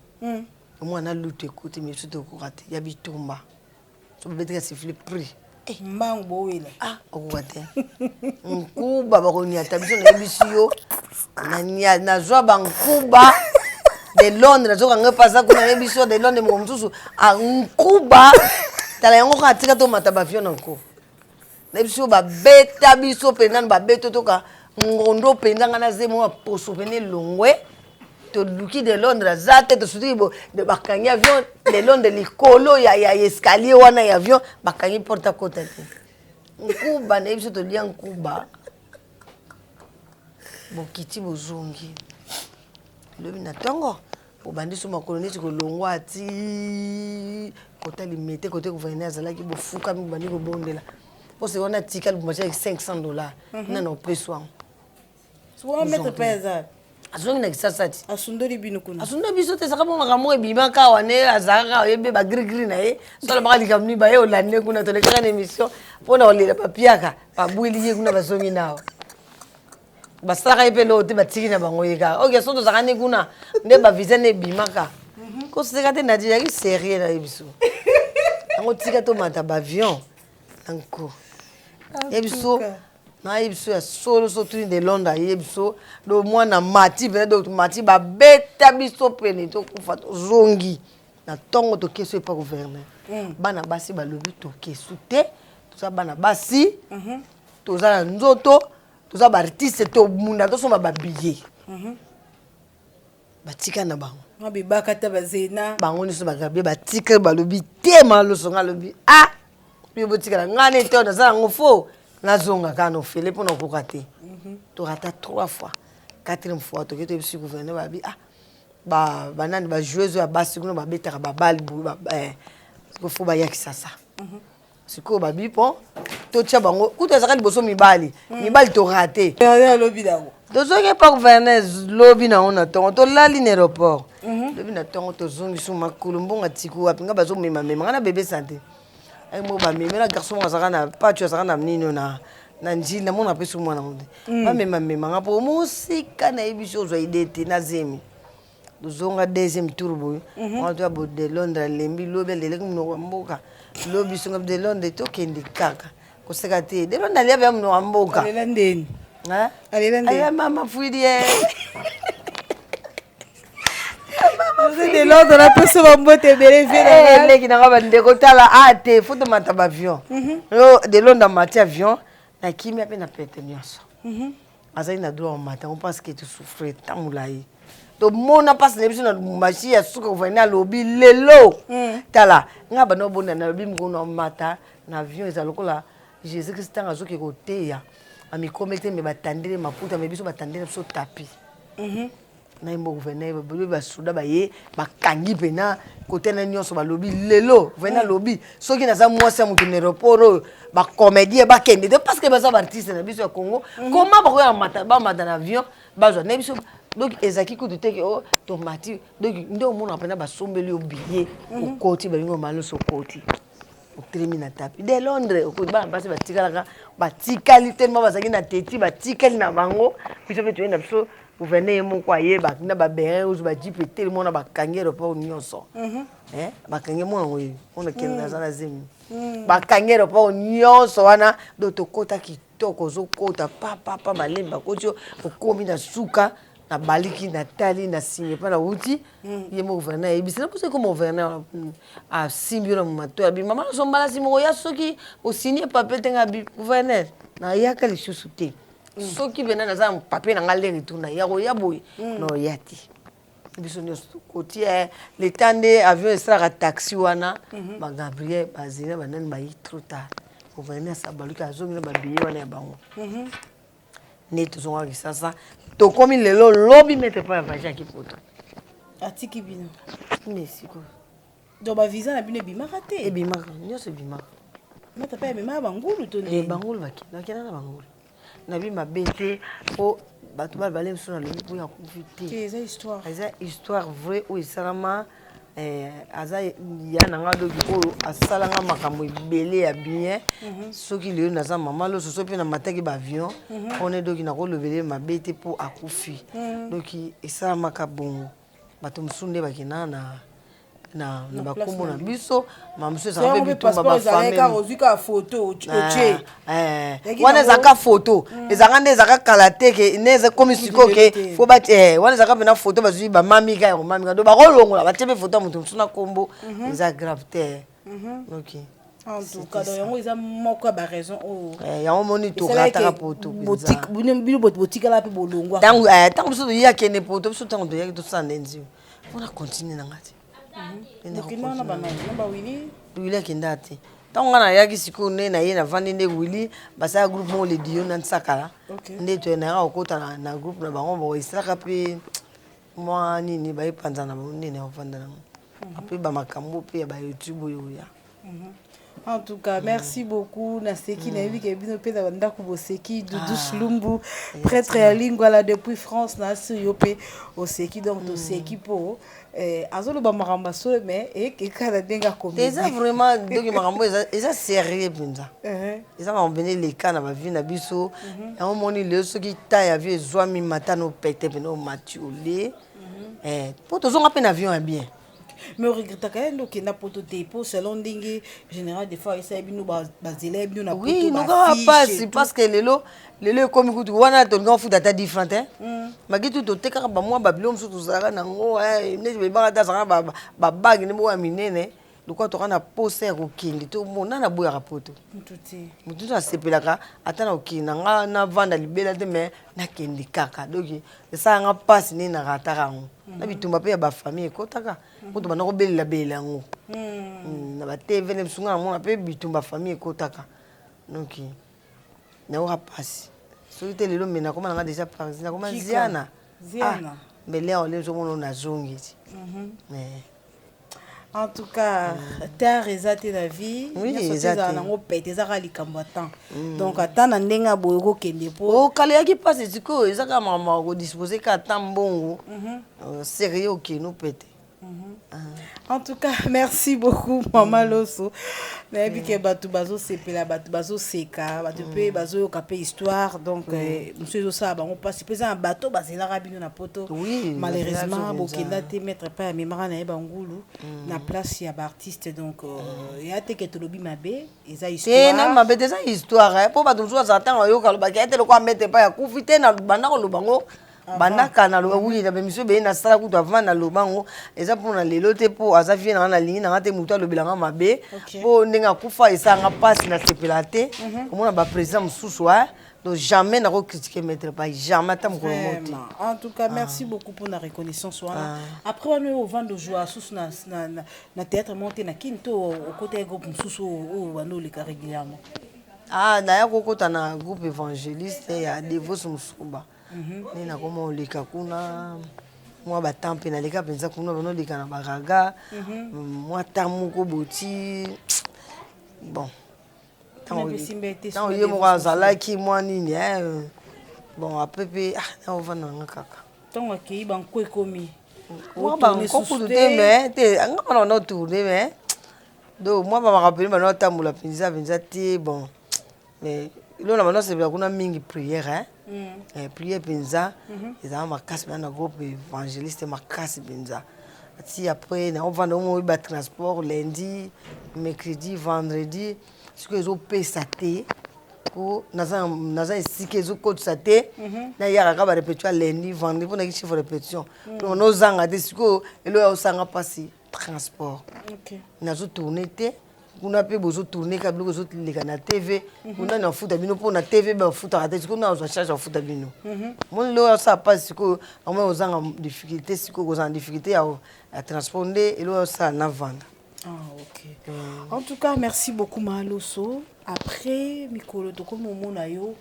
[SPEAKER 1] omwana lutu ekoti me biso tokoka te ya bitumba so babeteka sifle prix
[SPEAKER 2] mbangu boyela
[SPEAKER 1] ah okwate nkuba bakoni atabiso na ebisiyo na zwa bankuba de Londres zo kanga pasa kuna ebiso de Londres mo msusu nkuba tala yango ka tika to mata ba avion nko na ebiso ba beta biso penana ba beto toka ngondo pendanga na zemo poso pene longwe to luki de Londres zate to suti bo de bakangi avion de Londres likolo ya escalier wana ya avion bakangi porta côte nkuba na ebiso to lia nkuba bokiti bozongi lobi na tongo obandi so makolo neti kolongwa ati kota limete kote gouverneur azalaki bofuka mi bandi kobondela po se wana tika libumacha $500 nana opesi wango
[SPEAKER 2] soa mettre pesa
[SPEAKER 1] azongi na kisasa ti
[SPEAKER 2] asundoli bino kuna
[SPEAKER 1] asunda biso te saka bonga kamo ebimaka wane azalaka oyebe bagrigri na ye sola baka likambo ni baye olande kuna tolekaka na émission mpona kolela bapiaka babweli ye kuna bazongi nawa basalaka ye mpe loo te batiki na bango ye kaka oke so tozalaka nde kuna nde bavisa nde ebimaka koseka te nadi yaki serie na ye biso yango tika tomata baavion nanko ye biso naye biso ya solo so tuni de Londres ye biso do mwana mati pene do mati babeta biso pene tokufa tozongi na ntongo toke so epa gouverneur bana basi balobi tokesu te toza bana basi toza na nzoto toza baartiste tomunda tosomba babillet batika na bango
[SPEAKER 2] babibaka ta bazena
[SPEAKER 1] bango nyonso bakabie batika balobi te maloso nga alobi ah yo botikala nga ne te naza yango fo nazonga kaka na ofele mpo na okoka te torata 3 fois 4e fois toke toyebisi gouverneur babi ah banani bajoueuse ya basi kuna babetaka babali fo bayakisa sa sikoyo babi mpo totia bango kuta ezaka liboso mibali torate
[SPEAKER 2] alobi nango
[SPEAKER 1] tozongi pa gouverneur lobi nango na ntongo tolali na aéroport lobi na ntongo tozongi so makolo mbongo atiki wapi nga bazomemamema nga na bebe sante mo bamemela garçon azalaka na pacho azalaka na nini na njili namona apesi mwana ngo te bamemamema nga mpo mosika nayebi so ozwa ide te na zemi tozonga 2e tour boye wana toya bo de Londres alembi lobi aleleki monoko ya mboka lobi songa de Londres tokende kaka koseka te de Londres aliya ya monoko ya mboka
[SPEAKER 2] alela ndeni alela ndeni
[SPEAKER 1] aya mama fuidi ye
[SPEAKER 2] de Londres napesa bambote ebele vie
[SPEAKER 1] leki nanga bandeko tala te fo tomata baavion de Londres amati avion nakimia mpe na pete nyonso azali na droit omata ngo parce que tosouffre ta molai tomona mpasi na biso na lumbashi ya suka gouverneur alobi lelo tala nga bana obonda nalobi mokona omata na avion eza lokola jésus christ ntango azoke koteya amikome te me batandele maputa me biso batandele biso tapi naimbo gouverneur balobi basuda baye bakangi mpena kote na nyonso balobi lelo gouverneur alobi soki naza mwasi ya moto na aéroport oyo bacomédie bakende te parce que baza baartiste na biso ya congo koma bakoya bamata na avion bazwa na biso donc ezalaki kutu teke o tomati donc nde omona mpena basombeli yo billet okoti balingo maloso okoti otelemi na tapi de Londres okoti bana basi batikalaka batikali tellement bazalaki na teti batikali na bango biso mpe toyenda biso gouverneur ye moko ayeba na baberin oyo bajipe etelemi wana bakangi aéroport nyonso bakangi mwanango ye mpona kende naza na zemi bakangi aéroport nyonso wana do tokota kitoko ozokota papapa balembi bakoti yo okomi na suka na baliki na tali na signe pa na wuti ye mo gouverneur ayebisi na poso ekoma gouverneur asimbi yo na momato ya bima mama nyonso mbala nsima oya soki osigne papier te nga gouverneur nayaka lisusu te soki bena naza na papier na nga lere tu na ya koya boye na oya te biso nyonso koti le temps nde avion esalaka taxi wana bagabriel bazina banani bayi trop tard gouverneur asabaluki azongi na babillet wana ya bango nde tozongaka kisasa tokomi lelo lobi mete mpo ya vage aki poto
[SPEAKER 2] atiki bino
[SPEAKER 1] mesiko
[SPEAKER 2] donc bavisa na bino ebimaka te
[SPEAKER 1] ebimaka nyonso ebimaka
[SPEAKER 2] mata mpe ememaka bangulu to
[SPEAKER 1] bangulu bakenda na bangulu na bi mabe te mpo bato bale mosusu na lobi mpo ya kufi te eza histoire vrai oyo esalama aza ya nanga doki oyo asalanga makambo ebele ya bien soki lelo naza mama loso so mpe na mataki baavion mpona doki nakolobele mabe te mpo akufi doki esalamaka bongo bato mosusu nde bakendaka na bakombo na biso mamusu
[SPEAKER 2] C'est
[SPEAKER 1] ezaka
[SPEAKER 2] un
[SPEAKER 1] mpe bitumba bafamille
[SPEAKER 2] ozwika photo
[SPEAKER 1] wana ezalaka photo ezalaka nde ezalaka kala te ke nde ekomi sikoyo ke fo bati wana ezalaka mpena photo bazwi bamamika ya komamika do bakolongola batie mpe photo ya moto mosusu na nkombo eza grave te ok
[SPEAKER 2] en tout cas donc yango eza moko ya baraison oyo
[SPEAKER 1] yango moni tokataka poto
[SPEAKER 2] bino botikala mpe bolongwa
[SPEAKER 1] ntango biso toyi akende poto biso ntango toyaki tosala nde nzio mpona continue nanga te wili akenda te ntango nga nayaki sikoyo nde naye navandi nde wili basala groupe moko lediyo na nsakala nde toyendaka kokota na groupe na bango bao esalaka mpe mwa nini bayepanza na bango nde naovanda nango apres bamakambo mpe ya bayoutube oyo oya.
[SPEAKER 2] En tout cas, merci beaucoup. Naseki Naïvi qui est venu au Banda Kuboseki, Doudou Slumbu, prêtre à Lingwala depuis France, Nasu Yope, au Seki, donc au Seki pour Azolo Bamarambaso, mais et quelqu'un a denga comme ça.
[SPEAKER 1] C'est vraiment, donc Marambo, c'est sérieux, Pinza. Ils ont emmené les cas dans ma vie, Nabiso, et on m'a dit, le ceux qui taillent à vie, Zoami Matano, Pete, Peno, Mathiolé, pour toujours un peu d'avion, bien.
[SPEAKER 2] Mais on regrette quand même que na poto tepo selon dingue général des fois ça bino bazela bino na poto
[SPEAKER 1] oui nous pas parce que lelo comme kutu wana to nga futa ta different hein magitu to teka ba mwa babilo msu to zaka nango ne be ba ta zaka ba bag ne mo minene lokwa to kana poser ko kindi to mona na boya rapoto mutu to asepelaka atana okina nga na vanda libela te mais na kendi kaka donc ça nga passe ni na rataka ngo na bitumba pe ya ba famille kotaka mutu bana ko belela belela ngo na ba TV ne bisunga na mona pe bitumba famille kotaka donc na ora passe so te lelo mena koma nga déjà par exemple koma ziana mais là on les hommes na zongi
[SPEAKER 2] en tout cas terre ezate la vie
[SPEAKER 1] oui
[SPEAKER 2] ezate na ngo pete ezaka likambo atan donc ata na ndenga boyo ko kende po
[SPEAKER 1] kale yaki passe siko ezaka mama ko disposer ka tambongo sérieux ok nous pete.
[SPEAKER 2] En tout cas, merci beaucoup, Maman Loso. Mais que batu bazo sepela, batu bazo seka, batu pe bazo kapé histoire. Donc, monsieur Zosa, on passe présent un bateau, basé la rabine na poto.
[SPEAKER 1] Oui.
[SPEAKER 2] Malheureusement, Bokenda te mettre pas à mémoire na Bangulu, na place ya artiste. Donc, il y a te que tu lobi mabe, eza histoire.
[SPEAKER 1] Eh na mabe eza histoire. Pour batu zo zatan yo kaloba ki ete lokwa mettre pas ya kufite na banda ko lobango. Banaka na loba wuli na bemisio be na sala kutu avant na lobango eza pour na lelo te po azafie na lingi na te mutu alobelanga mabe po ndenga kufa esanga passe na sepela te komona ba président mususu donc jamais na ko critiquer mettre pas jamais tam ko monter.
[SPEAKER 2] En tout cas merci beaucoup pour la reconnaissance après on est au vent de joie sous na théâtre monté na kinto au côté groupe mususu au wano le régulièrement
[SPEAKER 1] na ya kokota na groupe évangéliste ya Devos Musuba. Ni na koma oleka kuna mwa batampe na leka penza kuna bano leka na baraga mwa tamu ko boti bon tant ye mo azalaki mwa nini bon apepe na ovana nga kaka
[SPEAKER 2] tant akei banko ekomi
[SPEAKER 1] mwa banko kutu te mais te nga bana na tourner mais do mwa ba rappeler bana tamula penza te bon mais lo na bana se bia kuna mingi prière prière penza ezala makasi na groupe évangéliste makasi penza ati après na ovanda mo ba transport lundi mercredi vendredi ce que zo pesa te ko naza esike zo kotisa te na yaka ka ba répétition lundi vendredi pour na chiffre répétition donc no zanga te siko elo ya osanga pasi transport nazo tourner te kuna pe bozo tourner ka biloko zo leka na TV kuna na futa bino po na TV ba futa ka te kuna ozo charge ba futa bino mon lo ça passe ko on ozanga difficulté siko ozanga difficulté à transponder et lo ça na vendre.
[SPEAKER 2] Ok. En tout cas merci beaucoup Mahaloso. Après mikolo to comme mona yo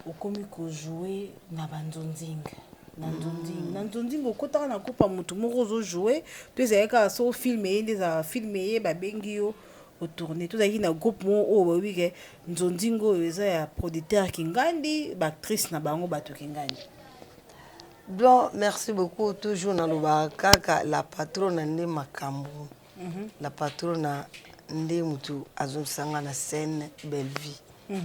[SPEAKER 2] okomi ko jouer na bandonzinga Nandonding okota na coupe mutu moko zo jouer to ezaka so filmer des filmer ba bengi yo tourner tout ça na groupe mo o oui que nzondingo eza ya producteur kingandi ba actrice na bango bato kingandi.
[SPEAKER 1] Bon merci beaucoup toujours na loba kaka la patronne ndi makambo la patronne ndi mutu azonsanga na scène belle vie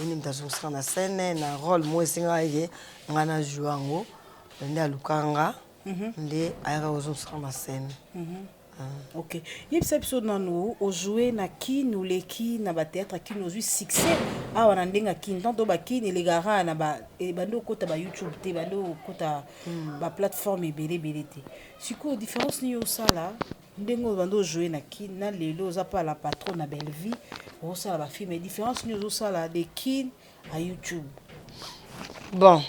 [SPEAKER 1] yini mtazonsanga na scène na rôle mo singa ye ngana jouango ndi alukanga ndi ayaka azonsanga na scène
[SPEAKER 2] Ok. Yebisa biso nanu ojouer na kin ou leki na ba théâtre kin ozui succès awa na ndenga kin tanto ba kin les gara na ba bando kota ba YouTube te bando kota ba plateforme ebele belé te. Siko différence ni yo sala ndengo bando jouer na kin na lelo za pa la patron na belle vie o sala ba film différence ni yo sala de kin à YouTube.
[SPEAKER 1] Bon,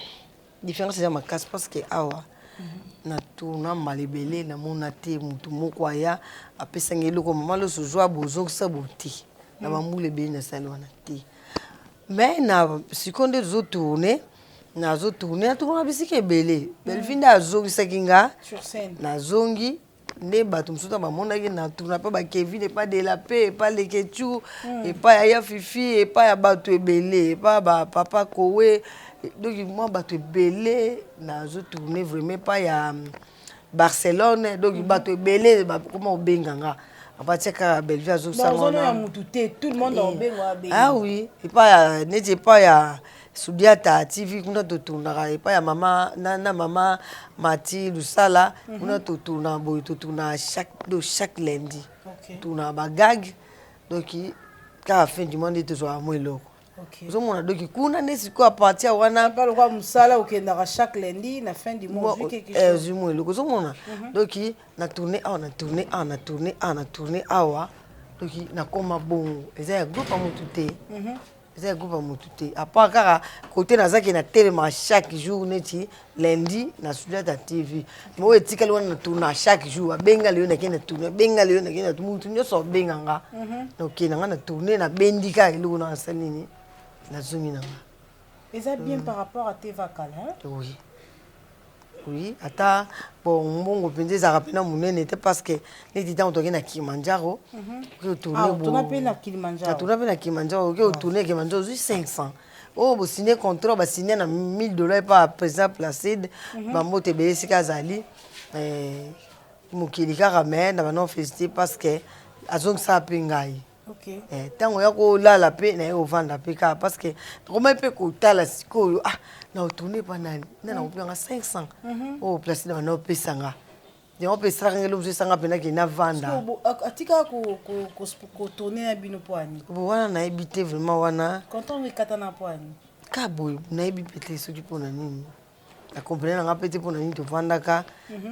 [SPEAKER 1] différence c'est ma casse parce que awa na tourna malebele na mona te mutu moko aya apesanga eloko mama loso joa bozongisa bote na bambula ebele na sali wana te mais na sikonde tourne atourna bisika ebele belvi nde azongisaki nga nazongi nde bato mosusu bamonaki na tourna mpe bakevin epa delape epa leketu epa ya fifi epa ya bato ebele epa bapapa kowe donc moi bato ebele nazotourne vraiment pas ya Barcelone donc bato ebele bakoma obenganga apatiaka Bellevue azosala
[SPEAKER 2] tout le monde obenga
[SPEAKER 1] ah oui epa ya neti epa ya Sudiata TV kuna totournaka epa ya mama na mama Mati Lusala kuna totourna boye totourna chaque lundi tourna bagag donc kaka fin du monde tozwaka mo eloko ozomona donc kuna nde sikoyo apartir wana
[SPEAKER 2] balokwa mosala okendaka chaque lundi na fin du mois
[SPEAKER 1] ozwi mo eloko ozomona donc na tourne awa donc nakoma bongo eza ya groupe ya motu te eza ya groupe ya motu te apart kaka kote nazaki na telema chaque jour neti lundi na Sudiata TV mais oyo etikali wana na tourne chaque jour abenga leyo nakei na tourne abenga leyo nakei na mutu nyonso abenganga okendanga na tourne nabendi kaka eloko na asali nini nazongi nanga
[SPEAKER 2] eza bien par rapport à tes vacances
[SPEAKER 1] oui oui ata bon mbongo mpenza ezalaka mpena monene te parce que neti ntango toke na Kilimanjaro
[SPEAKER 2] tourna mpe na
[SPEAKER 1] Kilimanjaro oke otourne ya Kilimanjaro ozwi 500 oyo bosigne contrat basigne na $1000 epa président Placide bamboto ebele esika azali mokili kaka me na bana félicité parce que azongisaka mpe ngai ntango ya kolala mpe naye kovanda mpe kaka parce que nakomai mpe kotala sikoyo na otourne epa nani nde nakopesanga 500 oyo place na bana opesanga yango mpe esalaka ngeli ozosanga mpenaki navanda
[SPEAKER 2] atika kotourne na bino po ani
[SPEAKER 1] wana nayebi te vraiment wana
[SPEAKER 2] kontan ekata na po ani
[SPEAKER 1] ka boye nayebi mpe te soki mpona nini akomprene nanga mpe te mpona nini tovandaka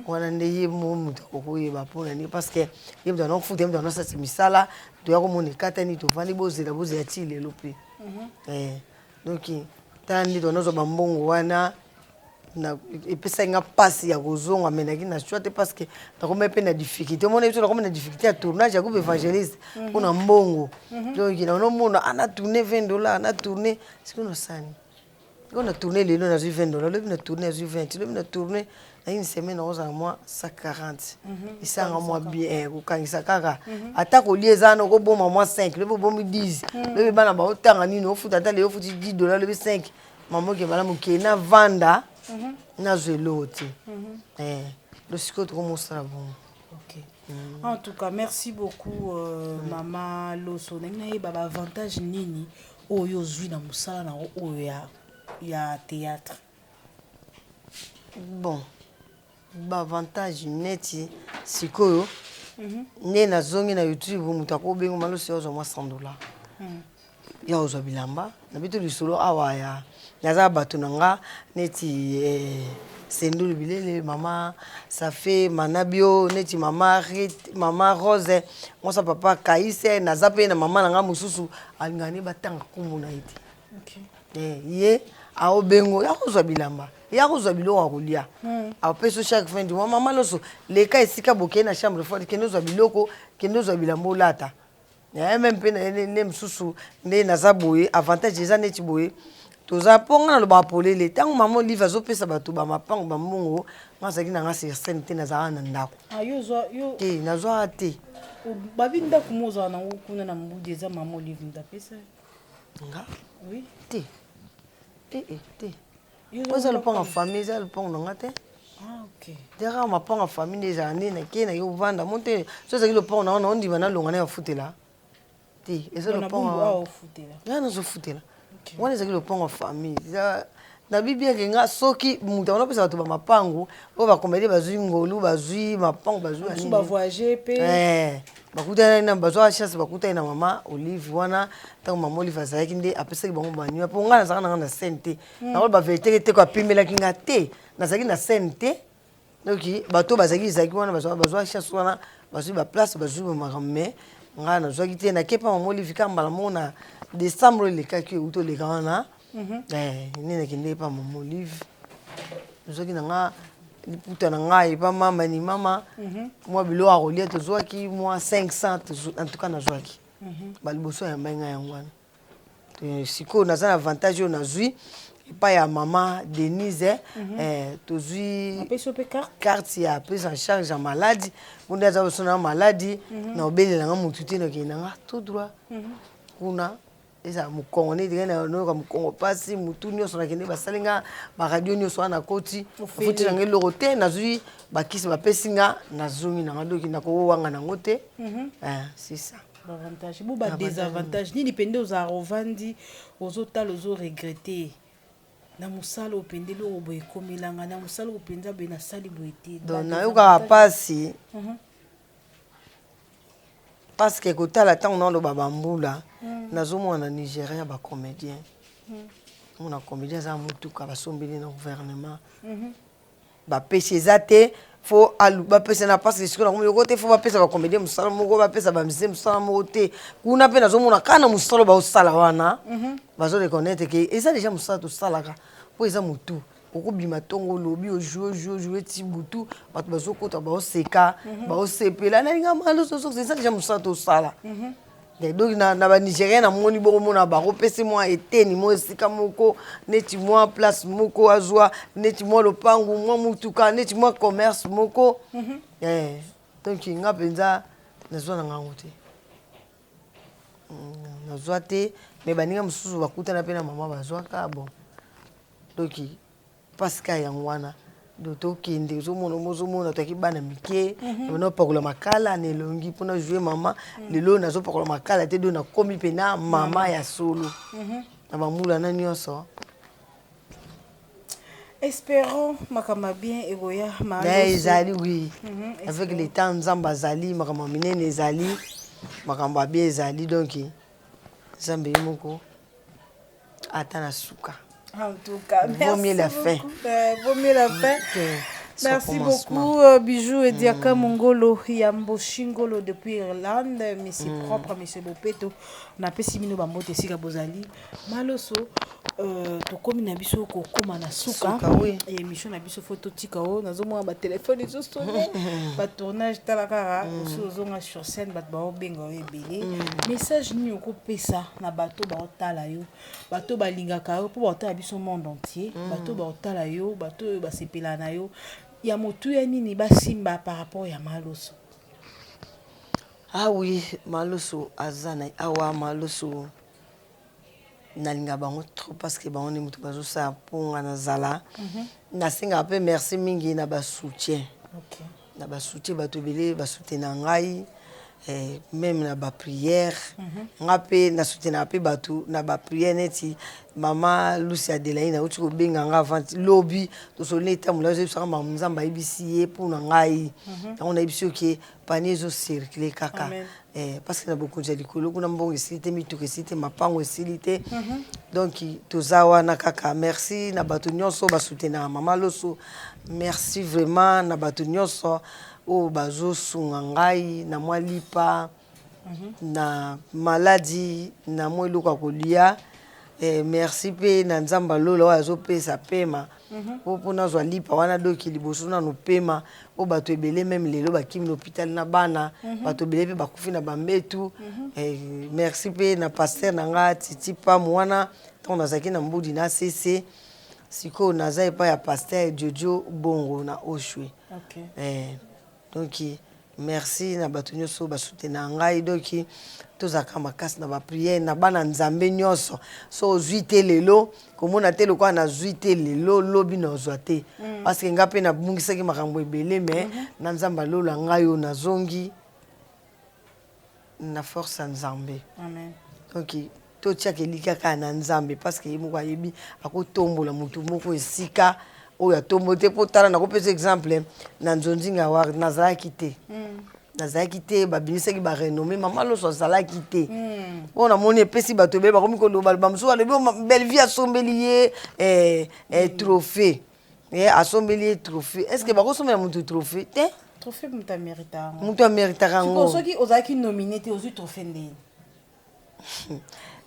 [SPEAKER 1] wana nde ye mo moto akokoyeba mpona nini parce que ye moto anaofuta ye moto anaosasi misala toya komona ekata nini tovandi bozela ti lelo mpe donc tala nde toanazwa bambongo wana epesaki nga mpasi ya kozonga amenaki na swa te parce que nakomai mpe na difficulté omona biso nakomai na difficulté ya tournage ya groupe évangéliste mpona mbongo donc naomona natourne $20 natourne sikoyo nasani sikoyo na tourne lelo nazwi $20 lobi na tourne nazwi 20 lobi na tourne na une semaine nakozala mwa 140 esanga mwa bien kokangisa kaka ata kolia eza wana okoboma mwa 5 lobi obomi 10 lobi bana baotanga nini ofuta ata leo ofuti $10 lobi 5 mamoke malamu ke na vanda nazwa eloko te lo sikoyo tokomosala bongo.
[SPEAKER 2] En tout cas, merci beaucoup, Maman Loso. Vous avez avantage nini oyo ozwi na musala na oyo ya théâtre.
[SPEAKER 1] Bon, avantage neti sikoyo nde nazongi na YouTube mutu akobenga malosi ozwa mwa $100 ya ozwa bilamba na bito lisolo awa ya naza bato nanga neti Sendulu Bilele, Maman Safé, Manabio, neti Maman Rose, moi sa papa Kaïse, nazape na maman nanga mususu alingani batanga komona ite. Ye a obengo ya kozwa bilamba, ya kozwa biloko akolia. A peso chaque fin du mois maman loso leka esika boke na chambre forte kendo zwa biloko, kendo zwa bilamba olata. Ya même pe na mususu nde nazaboye avantage eza neti boye. Toza ponga na loba polele tango mama livre azopesa bato ba mapango ba mbongo ngazaki na nga sur scène te nazala na ndako
[SPEAKER 2] yo
[SPEAKER 1] te nazwa te
[SPEAKER 2] babi ndako moza na kuna na mbudi eza mama livre ndapesa
[SPEAKER 1] nga
[SPEAKER 2] oui
[SPEAKER 1] te oza lopango famille eza lopango nanga te
[SPEAKER 2] ok
[SPEAKER 1] dera mapango famille eza nde na ke na yo vanda monte so ezaki lopango na ondima na longa na ya futela te eza lopango
[SPEAKER 2] ya na zo futela
[SPEAKER 1] wana ezaki lopango famille na bibia ke nga soki mutu wana pesa bato ba mapangu oyo bakomedi bazwi ngolu bazwi mapangu bazwi
[SPEAKER 2] nini ba voyager pe
[SPEAKER 1] bakutani na bazwa chance bakutani na mama Olive wana ntango mama Olive azalaki nde apesaki bango banywa mpo nga nazalaka nanga na scène te nakolo baverité te ko apimelaki nga te nazalaki na scène te donc bato bazalaki ezalaki wana bazwa chance wana bazwi baplace bazwi bamakambo me nga nazwaki te nakepa mama Olive ka mbala moko na décembre elekaki euti oleka wana nini nakende epa mama Olive nazwaki na nga liputa na ngai epa mama ni mama mwa biloko akolia tozwaki mwa 500 en tout cas nazwaki baliboso ya mbai ngai yango wana sikoyo naza na avantage oyo nazwi epai ya mama Denise tozwi carte ya prise en charge ya maladi ngonde aza boso na maladi na obelelanga motu te nakendanga tout droit kuna eza mokongo neti ngai nayoka mokongo mpasi motu nyonso nakende basali nga baradio nyonso wana nakoti futi nanga eloko te nazwi bakisi bapesi nga nazongi nanga doki nakowanga nango te c'est ça
[SPEAKER 2] avantage bo ba désavantage nini pende ozala ovandi ozotala ozoregrete na mosala opendeli oyo boye ekomelanga na mosala openza boye nasali boye te
[SPEAKER 1] donc nayokaka mpasi parce que kotala ntango naloba bambula nazomona na Nigeria bacomédien mona comédien aza motuka basombeli na gouvernement bapesi eza te fo bapesa na parce que sikoyo na komoko te fo bapesa bacomédien mosala moko bapesa bamise mosala moko te kuna mpe nazomona kaka na mosala baosala wana bazoreconnaitre ke eza déjà mosala tosalaka mpo eza motu okobima ntongo olobi ojue ti butu bato bazokota baoseka baosepela nalinga malososoki eza déjà mosala tosala donc na banigérien namoni bokomona bakopesi mwa eteni mwa esika moko neti mwa place moko azwa neti mwa lopangu mwa mutuka neti mwa commerce moko donc nga mpenza nazwa na ngango te nazwa te me baninga mosusu bakutana mpe na mama bazwaka bon donc pasika yango wana do tokende ozomona toyaki bana mike napakola makala na elongi mpona joue mama lelo nazopakola makala te do nakomi mpena mama ya solo na bambulana nyonso
[SPEAKER 2] espérons makambo bien ekoya
[SPEAKER 1] ezali oui avec le temps nzambe azali makambo minene ezali makambo bien ezali donc nzambe ye moko ata na suka.
[SPEAKER 2] En tout cas,
[SPEAKER 1] vaut mieux la fin.
[SPEAKER 2] Vaut mieux la fin. Merci beaucoup, Bijou et Diaka Mongolo, Yambo Shingolo depuis Irlande, monsieur propre, monsieur Bopeto, on a fait 6 minutes bambo te sika bozali. Maloso, to komi na biso ko koma na suka, et émission na biso photo tikao, nazo mo ba téléphone zo sonné, ba tournage talakara, so zo nga sur scène ba ba benga ebele. Message ni ko pesa na bato ba otala yo, bato ba lingaka yo pour otala biso monde entier, bato ba otala yo, bato ba sepela na yo. Ya motu ya nini basimba par rapport ya Maloso?
[SPEAKER 1] Ah oui, Maloso azana awa Maloso nalinga bango trop parce que bango ni mutu bazo sa ponga na zala. Na singa pe merci mingi na ba soutien.
[SPEAKER 2] OK.
[SPEAKER 1] Na ba soutien bato belé ba soutenir ngai même na ba prière. Ngape na soutenir pe bato na ba prière neti mama Lucia Adelaine na uti ko benga nga avant lobby to so leta mula zo saka mamzamba ibisi pour na ngai. On a ibisi ke panier zo circuler kaka. Parce que na beaucoup de likolo kuna mbongo silité mituke silité mapango silité. Donc tozawa na kaka merci na bato nyonso ba soutenir mama Loso. Merci vraiment na bato nyonso o bazo sunga ngai na mwa lipa na maladie na mwa eloko kolia merci pe na nzamba lola wa zo pesa pema po pona zo lipa wana doki liboso na no pema o bato ebele même lelo bakimi l'hôpital na bana bato ebele pe bakufi na bambetu merci pe na pasteur na nga Titi Pam wana ton nazaki na mbudi na CC siko naza epa ya pasteur Jojo Bongo na Oshwe.
[SPEAKER 2] OK.
[SPEAKER 1] Donc merci na bato nyonso ba soutenir ngai donc tozaka makasi na ba prière na bana nzambe nyonso so ozwi te lelo komona te lokwa na zwi te lelo lobi na ozwa te parce que nga pe na bungisaki makambo ebele mais na nzamba lola ngai yo nazongi na force nzambe.
[SPEAKER 2] Amen.
[SPEAKER 1] Donc to tia kelika ka na nzambe parce que yemo kwa yebi akotombola mutu moko esika oya tombote po tala na ko pesa exemple na nzonzinga wa nazalaki te nazalaki te babimisaki barenommé mama loso azalaki te mpo na moni epesi bato ebele bakomi koloba bamosusu balobi belle vie asombeli ye trophée asombeli ye trophée est ce que bakosombela motu trophée te
[SPEAKER 2] trophée moto améritaka
[SPEAKER 1] motu ameritaka yango
[SPEAKER 2] soki ozalaki nominé te ozwi trophée ndeni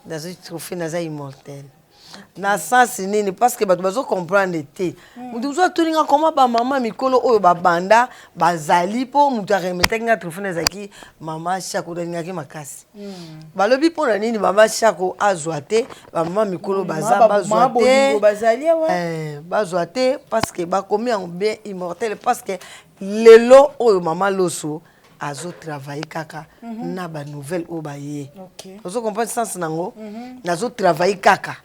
[SPEAKER 1] nazwi trophée naza immortel na sens nini parce que bato bazocomprendre te motu mosusu atoninga koma bamama mikolo oyo babanda bazali mpo motu aremetaki nga trophée ezalaki mama shako naningaki makasi balobi mpo na nini mama shako azwa te bamama mikolo baza bazwa te parce que bakomi yango bien immortel parce que lelo oyo mama loso azotravaille kaka na banouvelle oyo baye ozokomprendre sens nango nazotravaille kaka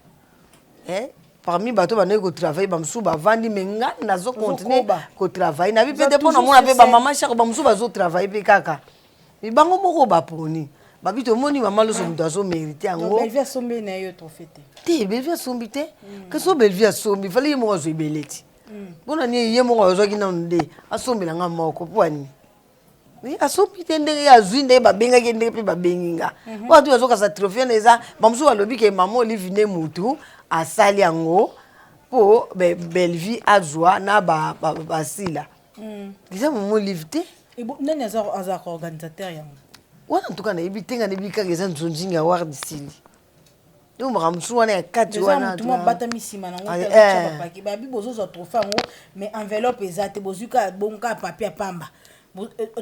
[SPEAKER 1] parmi bato banoki kotravaille bamosusu bavandi me nga nazocontinue kotravaille nabi mpe te mpo na mona mpe bamama shako bamosusu bazotravaille mpe kaka bango moko baponi babi tomoni mama loso moto azomérite yango te belvi asombi te keso belvi asombi fale ye moko azwa ebele ti mpona nini ye moko azwaki nanu nde asombelanga moko mpo anini asombi te ndenge azwi ndenge babengaki ndenge mpe babengi nga po atu azokasa trophée na eza bamosusu balobi ke mama olive nde mutu asali yango mpo belvi azwa na basila eza mama olive te
[SPEAKER 2] nani azaka organisateur yango
[SPEAKER 1] wana ntuka nayebi te nga nayebi kaka eza nzonzinga ward sili donc makambo mosusu wana ya kati wana
[SPEAKER 2] bata misima nango bapaki babi bozozwa trophée yango mais enveloppe eza te bozwi ka bonka papier ya pamba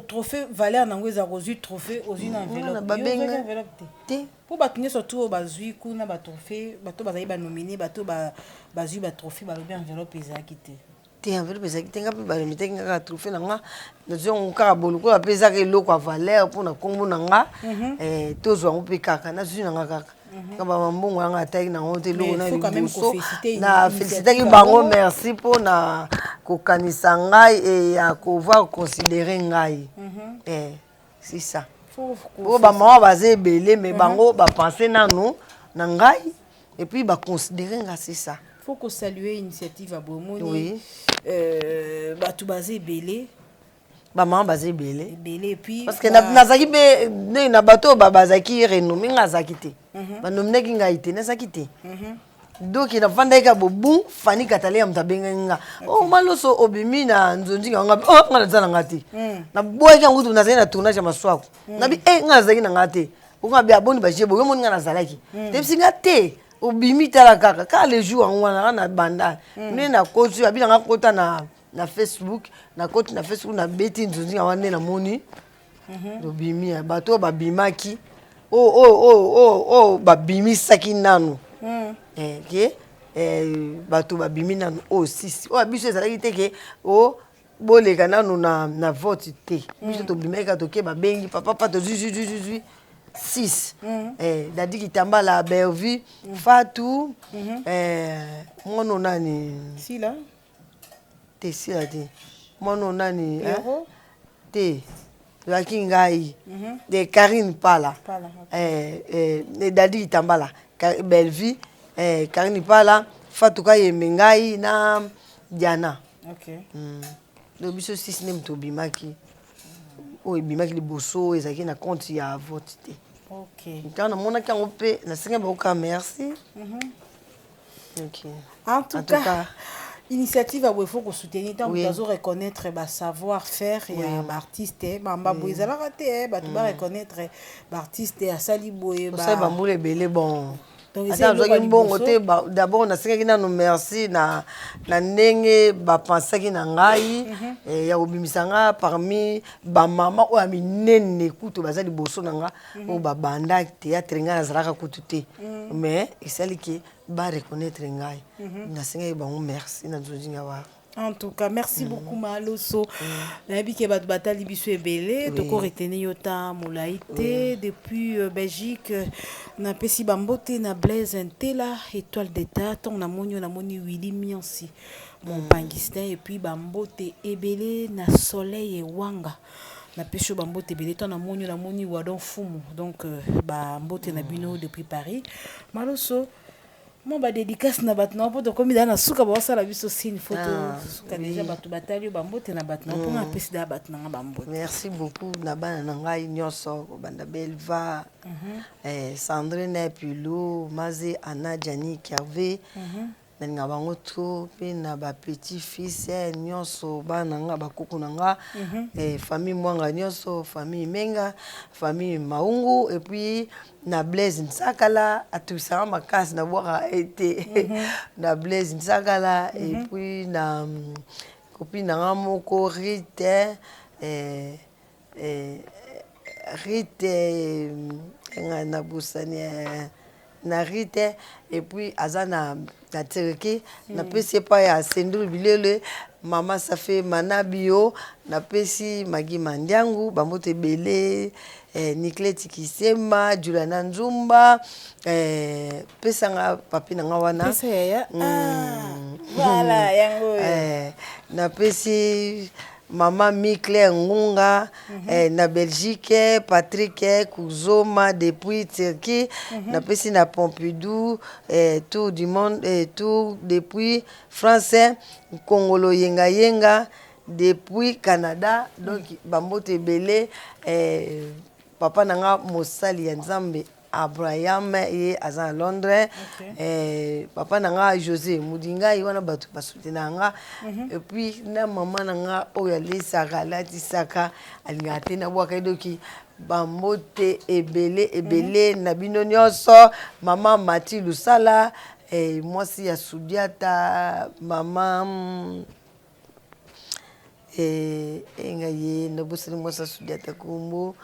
[SPEAKER 2] trophée valeur nango eza kozwi trophée ozwi na enveloppe te mpo bato nyonso tu oyo bazwi kuna batrophée bato bazali banomine bato bazwi batrophée balobi enveloppe ezalaki te
[SPEAKER 1] te enveloppe ezalaki te nga mpe balemitaki nga kaka trophée na nga nazwi yango kaka bolokola mpe ezaka eloko ya valeur mpo na nkombo na nga tozwa yango mpe kaka nazwi na nga kaka nga bamambongo yanga ataki nango te eloko na liboso na félicitaki bango merci mpo na kokanisa ngai ya kovoir considéré ngai c'est ça oyo bamama baza ebele mais bango bapense nano na ngai et puis baconsidéré nga c'est ça
[SPEAKER 2] faut que saluer initiative à bomoni bato baza ebele
[SPEAKER 1] bamama baza ebele
[SPEAKER 2] puis
[SPEAKER 1] parce que nazalaki mpe ndenge na bato oyo bazalaki renommé nga azalaki te banominaki ngai te nazalaki te donc nafandaki ka bobu fani katale ya moto abengaki nga maloso obimi na nzonzinga nga nga naza na nga te naboyaki yango tu nazalaki na tournage ya maswako nabi nga nazalaki na nga te okonga be aboni bajebo yo moni nga nazalaki tebisi nga te obimi tala kaka le jour yango wana nga na banda nde nakoti abi nanga kota na Facebook nakoti na Facebook nabeti nzonzinga wana nde namoni obimi bato oyo babimaki oyo babimisaki nanu bato babimi nanu oyo sisi oyo biso ezalaki te ke boleka nanu na vote te biso tobimaki ka toke babengi papa tozwi 6 dadi kitambala bervi fatu mwana nani
[SPEAKER 2] sila
[SPEAKER 1] te sila te mwana nani te toyaki ngai de Karine Pala dadi kitambala belvi Karine Pala fatu kayembe ngai na Diana donc biso 6 nde moto obimaki oyo ebimaki liboso ezalaki na compte ya vote te ntango namonaki yango mpe nasengai bakoka merci
[SPEAKER 2] en tout cas initiative ya boye faut kosoutenir ntango bazo reconnaître basavoir faire ya baartiste bambaboye ezalaka te bato bareconnaître baartiste asali boye
[SPEAKER 1] osali bambula ebele bon ata nazwaki mbongo te d'abord nasengaki nano merci na ndenge bapensaki na ngai ya kobimisa nga parmi bamama oyo ya minene kutu baza liboso na nga oyo babanda théâtre ngai nazalaka kutu te mais esaliki bareconnaître ngai nasengaki bango merci na nzonzinga wa
[SPEAKER 2] en tout cas merci beaucoup Maloso nayebi ke bato batali biso ebele toko retenir yo ta molai te depuis Belgique napesi bambote na Blaise Ntela étoile d'état ntongo namoni Willy Miansi mon pangistin et puis bambote ebele na Soleil Ewanga na pecho bambote belé to na moni wadon fumu donc ba mbote na bino depuis Paris maloso mon ba dédicace na batna poto komi na suka ba sala biso signe photo suka déjà batu batali bambote na batna po na pesi da batna nga bambote. Merci
[SPEAKER 1] beaucoup na bana na ngai nyonso banda Belva Sandrine Pilou Mazi Anna Jani Kervé na bango to pe na ba petit fils nyonso bana nga bakoko na nga famille mwanga nyonso famille Menga famille Maungu et puis na Blaise Nsakala atusanga makasi na bwaka été na Blaise Nsakala et puis na copine na moko Rite na busani na Rite et puis azana na tereke na pesi pa ya Sendru Bilele mama ça fait manabio na pesi Magi Mandiangu bambote belé Nikleti Kisema Juliana Nzumba pesanga papi na nga wana
[SPEAKER 2] pesa ya voilà yango
[SPEAKER 1] na pesi Maman Mikle Ngunga na Belgique Patrick Kuzoma depuis Turquie na pesi na Pompidou tout du monde tout depuis français Congolo yenga depuis Canada donc bambote belé papa nanga mosali ya Nzambe Abraham et à Londres papa nanga José Mudinga wana batu basutena nga et puis na maman nanga oya lesaka lati saka alingate na bwaka doki bambote ebele na bino nyonso mama Mati Lusala mwasi ya Sudiata mama engaye na busini mwasa Sudiata kumbu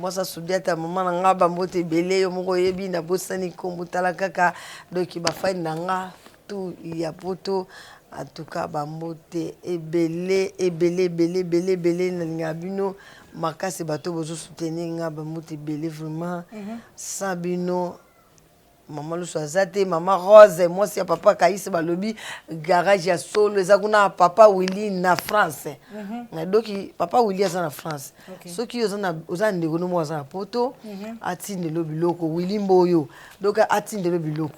[SPEAKER 1] mwasa Sudiata mama na nga bambote belé yo moko yebi na busani kumbu tala kaka doki bafai na nga tu ya poto en tout cas bambote ebele na ngabino makasi bato bozo soutenir nga bambote belé vraiment sabino Maman Luso Azate, Maman Rose, moi c'est papa Kaïs Balobi, garage à solo, ezakuna papa Willy na France. Donc papa Willy est en France. Ceux qui ont ndeko mo za poto, atinde lo biloko Willy Mboyo. Donc atinde lo biloko.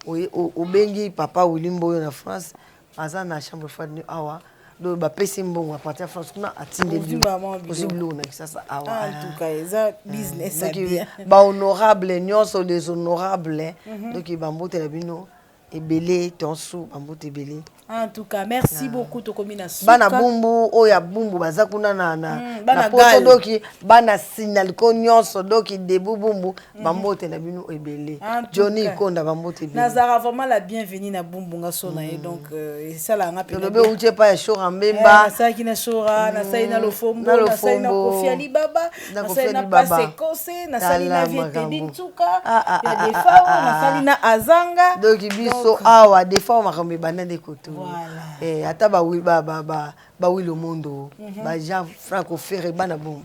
[SPEAKER 1] O bengi papa Willy Mboyo na France, aza na chambre froide awa. Donc ba pesi mbongo à partir de France kuna atinde biloko na kisasa awa.
[SPEAKER 2] En tout cas, ça business ça bien.
[SPEAKER 1] Ba honorable nyonso les honorables donc bambote la bino ebele tonsu bambote ebele.
[SPEAKER 2] En tout cas, merci beaucoup Tokomina Suka.
[SPEAKER 1] Bana bumbu oya bumbu baza kuna na poto doki bana signal ko nyonso doki debu bumbu bambote na bino ebele. Johnny Konda bambote ebele.
[SPEAKER 2] Nazara vraiment la bienvenue na bumbu ngaso et donc ça la nga pe.
[SPEAKER 1] Le be uche pa shora mbemba.
[SPEAKER 2] Ça qui na shora na sai na lofombo na sai na Kofi Ali Baba na sai na Pase Kose na sai na Viete Dintuka ya defa na sai na Azanga.
[SPEAKER 1] Doki biso awa defa makambe banane koto.
[SPEAKER 2] Voilà.
[SPEAKER 1] Ata ba wilo mondo ba Jean Franco Ferre bana bombo.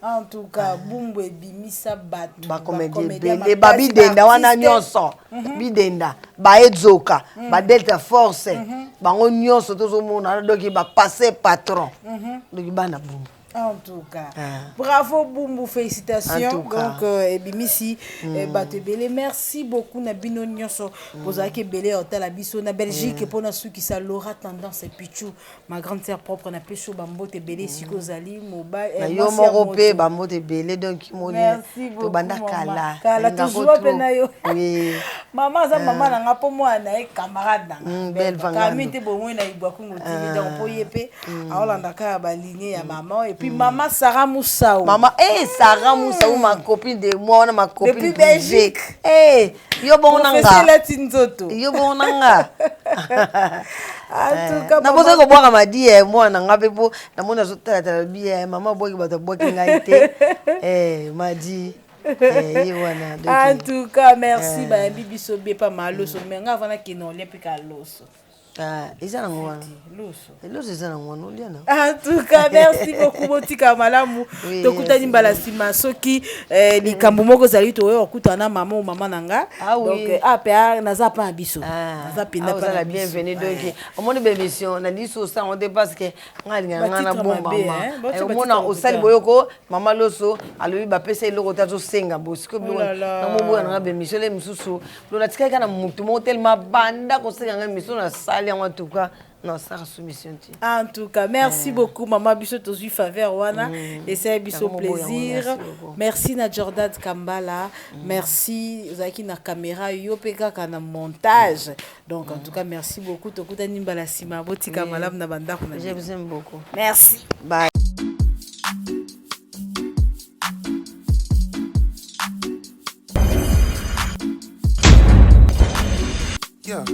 [SPEAKER 2] En tout cas, bumbu ebimisa batu
[SPEAKER 1] ba comédie bele ba bidenda wana nyonso bidenda ba ezoka ba Delta Force bango nyonso tozo mona donc ba passer patron donc bana bombo.
[SPEAKER 2] En tout cas, bravo Bumbu, félicitations. Donc, Ebimisi, Batebele, merci beaucoup Nabino Nyonso, Bozake Belé, Hotel Abisso, na Belgique, pour na qui ça Laura Tendance et Pichou, ma grande sœur propre, na Pécho Bambo Tebele, Siko Zali, Moba,
[SPEAKER 1] et yo Moropé, Bambo Tebele, donc
[SPEAKER 2] merci beaucoup.
[SPEAKER 1] Banda Kala,
[SPEAKER 2] Kala, toujours penayo. Maman, ça, maman, n'a pas moi, n'a camarade,
[SPEAKER 1] belle vangando.
[SPEAKER 2] Camille, t'es bon, n'a pas qu'on utilise, donc pour yéper, à Hollanda, baligné à maman, et puis maman Sarah Moussaou.
[SPEAKER 1] Maman, Sarah Moussaou, ma copine de moi, ma copine
[SPEAKER 2] depuis Belgique.
[SPEAKER 1] Yo bon nanga.
[SPEAKER 2] Yo
[SPEAKER 1] bon nanga.
[SPEAKER 2] En tout cas,
[SPEAKER 1] na boza ko boka madi moi nanga pe po na mona zotala tala bien maman boki bato boki ngaite madi
[SPEAKER 2] en tout cas merci ba bibi so be pas malo so menga vana ki non olympique à l'osso.
[SPEAKER 1] eza nango wana
[SPEAKER 2] loso
[SPEAKER 1] eloso eza nango wana olia na
[SPEAKER 2] en tout cas merci beaucoup botika malamu tokutani mbala nsima soki likambo moko ezali toyo okutana mama o mama na nga donc pe naza pa na biso naza penda pa na
[SPEAKER 1] bienvenue donc omoni bémission na liso osango te parce que nga alinga nga na bombama omona osali boyoko mama loso alobi bapesa eloko te azosenga bo sikoyo biloko namoboya nanga bémission le mosusu lola tikali kaka na motu moko telema banda kosenga nga émission na sali yango en tout cas non, ça a soumission.
[SPEAKER 2] En tout cas, merci beaucoup, maman Bisso Tozu Faveur Wana. Et c'est Bisso plaisir. Merci na Jordan Kambala. Merci Zaki na caméra Yopeka kana montage. Donc en tout cas, merci beaucoup. Tokuta Nimbala Sima Botika Malam na banda.
[SPEAKER 1] Je vous aime beaucoup.
[SPEAKER 2] Merci.
[SPEAKER 1] Bye.
[SPEAKER 3] Yeah.